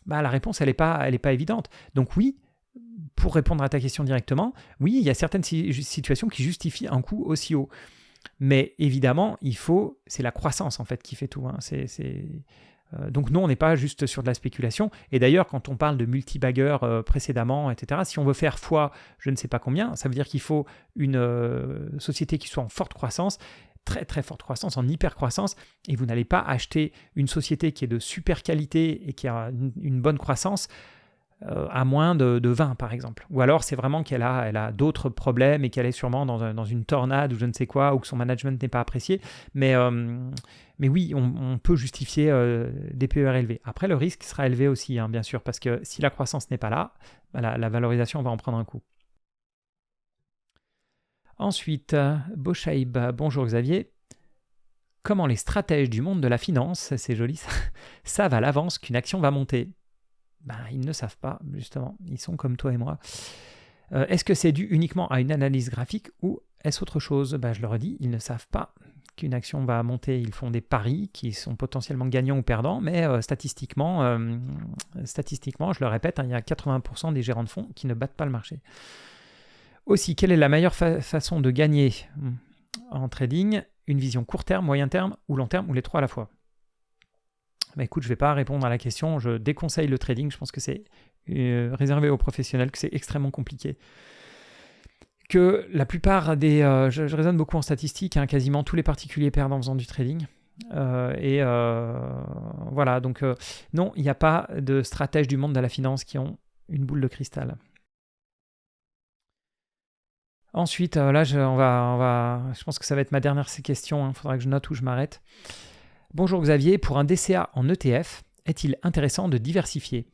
La réponse, elle n'est pas évidente. Donc oui, pour répondre à ta question directement, oui, il y a certaines situations qui justifient un coût aussi haut. Mais évidemment, c'est la croissance en fait qui fait tout. Donc nous, on n'est pas juste sur de la spéculation. Et d'ailleurs, quand on parle de multi-baggers précédemment, etc., si on veut faire fois je ne sais pas combien, ça veut dire qu'il faut une société qui soit en forte croissance, très très forte croissance, en hyper croissance, et vous n'allez pas acheter une société qui est de super qualité et qui a une bonne croissance à moins de 20 par exemple. Ou alors c'est vraiment qu'elle a d'autres problèmes et qu'elle est sûrement dans une tornade ou je ne sais quoi, ou que son management n'est pas apprécié. Mais oui, on peut justifier des PER élevés. Après, le risque sera élevé aussi, hein, bien sûr, parce que si la croissance n'est pas là, la valorisation va en prendre un coup. Ensuite, Boshaib, bonjour Xavier. Comment les stratèges du monde de la finance, c'est joli ça, savent à l'avance qu'une action va monter? Ils ne savent pas, justement. Ils sont comme toi et moi. Est-ce que c'est dû uniquement à une analyse graphique ou est-ce autre chose? Je le redis, ils ne savent pas qu'une action va monter. Ils font des paris qui sont potentiellement gagnants ou perdants, mais statistiquement, je le répète, il y a 80% des gérants de fonds qui ne battent pas le marché. Aussi, quelle est la meilleure façon de gagner en trading? Une vision court terme, moyen terme ou long terme ou les trois à la fois? Écoute, je ne vais pas répondre à la question, je déconseille le trading, je pense que c'est réservé aux professionnels, que c'est extrêmement compliqué. Que la plupart des... je raisonne beaucoup en statistiques, hein, quasiment tous les particuliers perdent en faisant du trading. Voilà, donc non, il n'y a pas de stratèges du monde de la finance qui ont une boule de cristal. Ensuite, là, je pense que ça va être ma dernière question, il faudra que je note où je m'arrête. Bonjour Xavier, pour un DCA en ETF, est-il intéressant de diversifier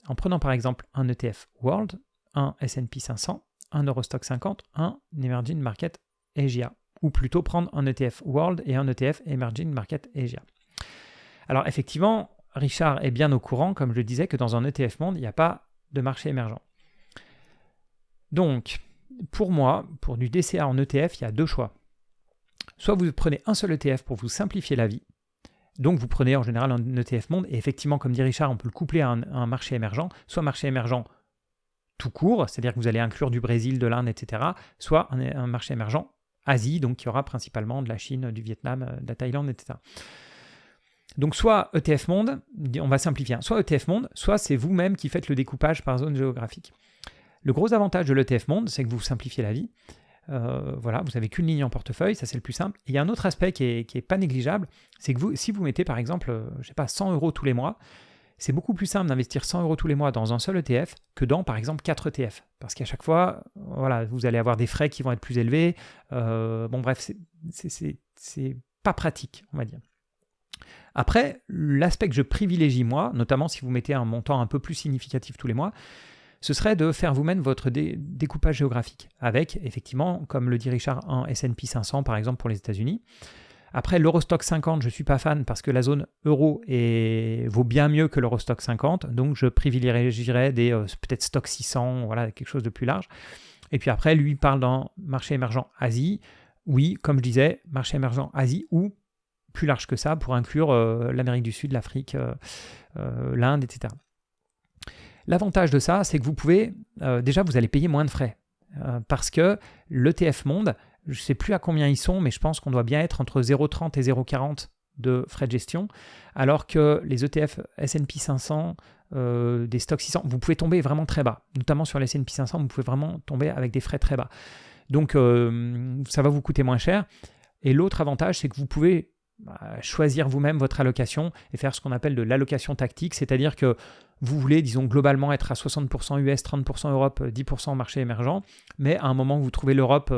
en prenant par exemple un ETF World, un S&P 500, un Eurostock 50, un Emerging Market Asia, ou plutôt prendre un ETF World et un ETF Emerging Market Asia? Alors effectivement, Richard est bien au courant, comme je le disais, que dans un ETF Monde, il n'y a pas de marché émergent. Donc, pour moi, pour du DCA en ETF, il y a deux choix. Soit vous prenez un seul ETF pour vous simplifier la vie. Donc vous prenez en général un ETF Monde, et effectivement, comme dit Richard, on peut le coupler à un marché émergent, soit marché émergent tout court, c'est-à-dire que vous allez inclure du Brésil, de l'Inde, etc., soit un marché émergent Asie, donc qui aura principalement de la Chine, du Vietnam, de la Thaïlande, etc. Donc soit ETF Monde, on va simplifier, soit ETF Monde, soit c'est vous-même qui faites le découpage par zone géographique. Le gros avantage de l'ETF Monde, c'est que vous simplifiez la vie. Voilà, vous n'avez qu'une ligne en portefeuille, ça c'est le plus simple. Et il y a un autre aspect qui est pas négligeable, c'est que si vous mettez par exemple, 100 € tous les mois, c'est beaucoup plus simple d'investir 100 € tous les mois dans un seul ETF que dans par exemple 4 ETF. Parce qu'à chaque fois, voilà, vous allez avoir des frais qui vont être plus élevés. Bref, c'est pas pratique, on va dire. Après, l'aspect que je privilégie moi, notamment si vous mettez un montant un peu plus significatif tous les mois, ce serait de faire vous-même votre découpage géographique avec, effectivement, comme le dit Richard, un S&P 500 par exemple pour les États-Unis. Après, l'Eurostock 50, je ne suis pas fan parce que la zone euro vaut bien mieux que l'Eurostock 50, donc je privilégierais des peut-être stock 600, voilà, quelque chose de plus large. Et puis après, lui parle d'un marché émergent Asie. Oui, comme je disais, marché émergent Asie ou plus large que ça pour inclure l'Amérique du Sud, l'Afrique, l'Inde, etc. L'avantage de ça, c'est que vous pouvez, déjà vous allez payer moins de frais parce que l'ETF Monde, je ne sais plus à combien ils sont, mais je pense qu'on doit bien être entre 0,30 et 0,40 de frais de gestion, alors que les ETF S&P 500, des stocks 600, vous pouvez tomber vraiment très bas. Notamment sur les S&P 500, vous pouvez vraiment tomber avec des frais très bas. Donc ça va vous coûter moins cher. Et l'autre avantage, c'est que vous pouvez choisir vous-même votre allocation et faire ce qu'on appelle de l'allocation tactique, c'est-à-dire que vous voulez, disons, globalement être à 60% US, 30% Europe, 10% marché émergent, mais à un moment où vous trouvez l'Europe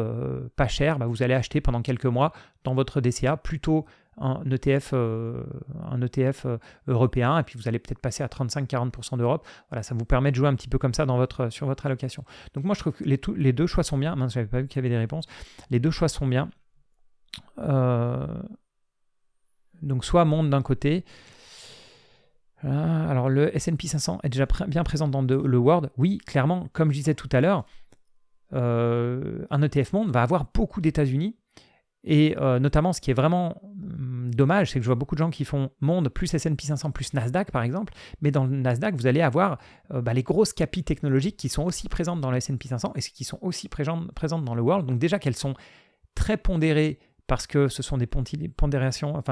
pas chère, vous allez acheter pendant quelques mois dans votre DCA plutôt un ETF européen, et puis vous allez peut-être passer à 35-40% d'Europe. Voilà, ça vous permet de jouer un petit peu comme ça sur votre allocation. Donc moi, je trouve que les deux choix sont bien. Mince, je n'avais pas vu qu'il y avait des réponses. Les deux choix sont bien. Donc soit monde d'un côté. Alors le S&P 500 est déjà bien présent dans le World. Oui, clairement, comme je disais tout à l'heure, un ETF monde va avoir beaucoup d'États-Unis. Et notamment, ce qui est vraiment dommage, c'est que je vois beaucoup de gens qui font monde plus S&P 500 plus Nasdaq, par exemple. Mais dans le Nasdaq, vous allez avoir les grosses capis technologiques qui sont aussi présentes dans le S&P 500 et qui sont aussi présentes dans le World. Donc déjà qu'elles sont très pondérées parce que ce sont des pondérations,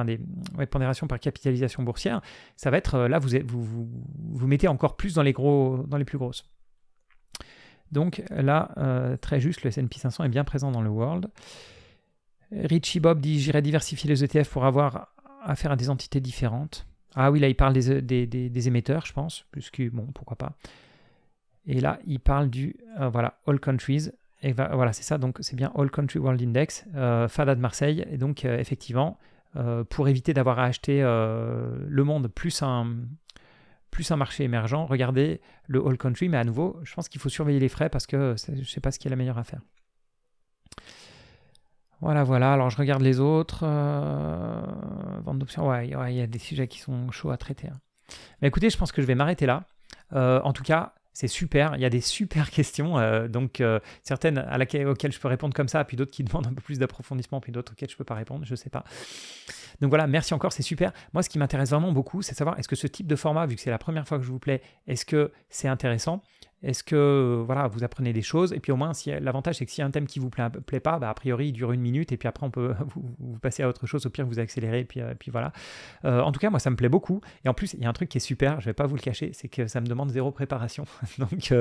pondérations par capitalisation boursière, ça va être, là, vous mettez encore plus dans les plus grosses. Donc là, très juste, le S&P 500 est bien présent dans le World. Richie Bob dit, j'irai diversifier les ETF pour avoir affaire à des entités différentes. Ah oui, là, il parle des émetteurs, je pense, puisque, bon, pourquoi pas. Et là, il parle du voilà, All Countries. Et voilà, c'est ça, donc c'est bien All Country World Index, FADA de Marseille. Et donc, effectivement, pour éviter d'avoir à acheter le monde plus un marché émergent, regardez le All Country. Mais à nouveau, je pense qu'il faut surveiller les frais parce que je ne sais pas ce qui est la meilleure affaire. Voilà. Alors, je regarde les autres. Vente d'options, ouais, il y a des sujets qui sont chauds à traiter. Hein. Mais écoutez, je pense que je vais m'arrêter là. En tout cas, c'est super, il y a des super questions, donc certaines auxquelles je peux répondre comme ça, puis d'autres qui demandent un peu plus d'approfondissement, puis d'autres auxquelles je ne peux pas répondre, je ne sais pas. Donc voilà, merci encore, c'est super. Moi, ce qui m'intéresse vraiment beaucoup, c'est de savoir, est-ce que ce type de format, vu que c'est la première fois que je vous plais, est-ce que c'est intéressant ? Est-ce que voilà, vous apprenez des choses? Et puis au moins, l'avantage, c'est que s'il y a un thème qui ne vous plaît pas, a priori, il dure 1 minute, et puis après, on peut vous passer à autre chose. Au pire, vous accélérez, et puis voilà. En tout cas, moi, ça me plaît beaucoup. Et en plus, il y a un truc qui est super, je ne vais pas vous le cacher, c'est que ça me demande 0 préparation. Donc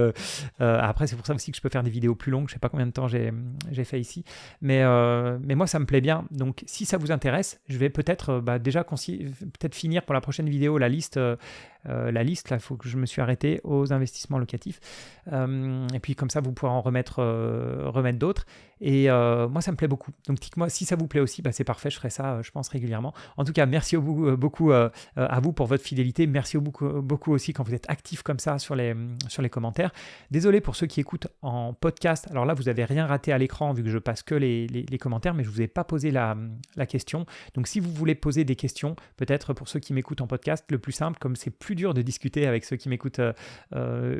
après, c'est pour ça aussi que je peux faire des vidéos plus longues. Je ne sais pas combien de temps j'ai fait ici. Mais moi, ça me plaît bien. Donc, si ça vous intéresse, je vais peut-être déjà peut-être finir pour la prochaine vidéo la liste. Là, il faut que je me suis arrêté aux investissements locatifs. Et puis comme ça, vous pourrez en remettre d'autres. Et moi, ça me plaît beaucoup. Donc dites-moi si ça vous plaît aussi, c'est parfait, je ferai ça, je pense, régulièrement. En tout cas, merci beaucoup à vous pour votre fidélité. Merci beaucoup aussi quand vous êtes actifs comme ça sur les commentaires. Désolé pour ceux qui écoutent en podcast. Alors là, vous n'avez rien raté à l'écran vu que je passe que les commentaires, mais je ne vous ai pas posé la question. Donc si vous voulez poser des questions, peut-être pour ceux qui m'écoutent en podcast, le plus simple, comme c'est plus dur de discuter avec ceux qui m'écoutent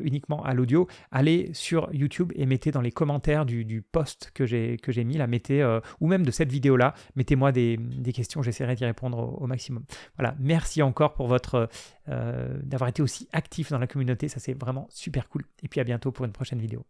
uniquement à l'audio, allez sur YouTube et mettez dans les commentaires du post que j'ai mis, là, mettez, ou même de cette vidéo-là, mettez-moi des questions, j'essaierai d'y répondre au maximum. Voilà, merci encore pour d'avoir été aussi actif dans la communauté, ça c'est vraiment super cool. Et puis à bientôt pour une prochaine vidéo.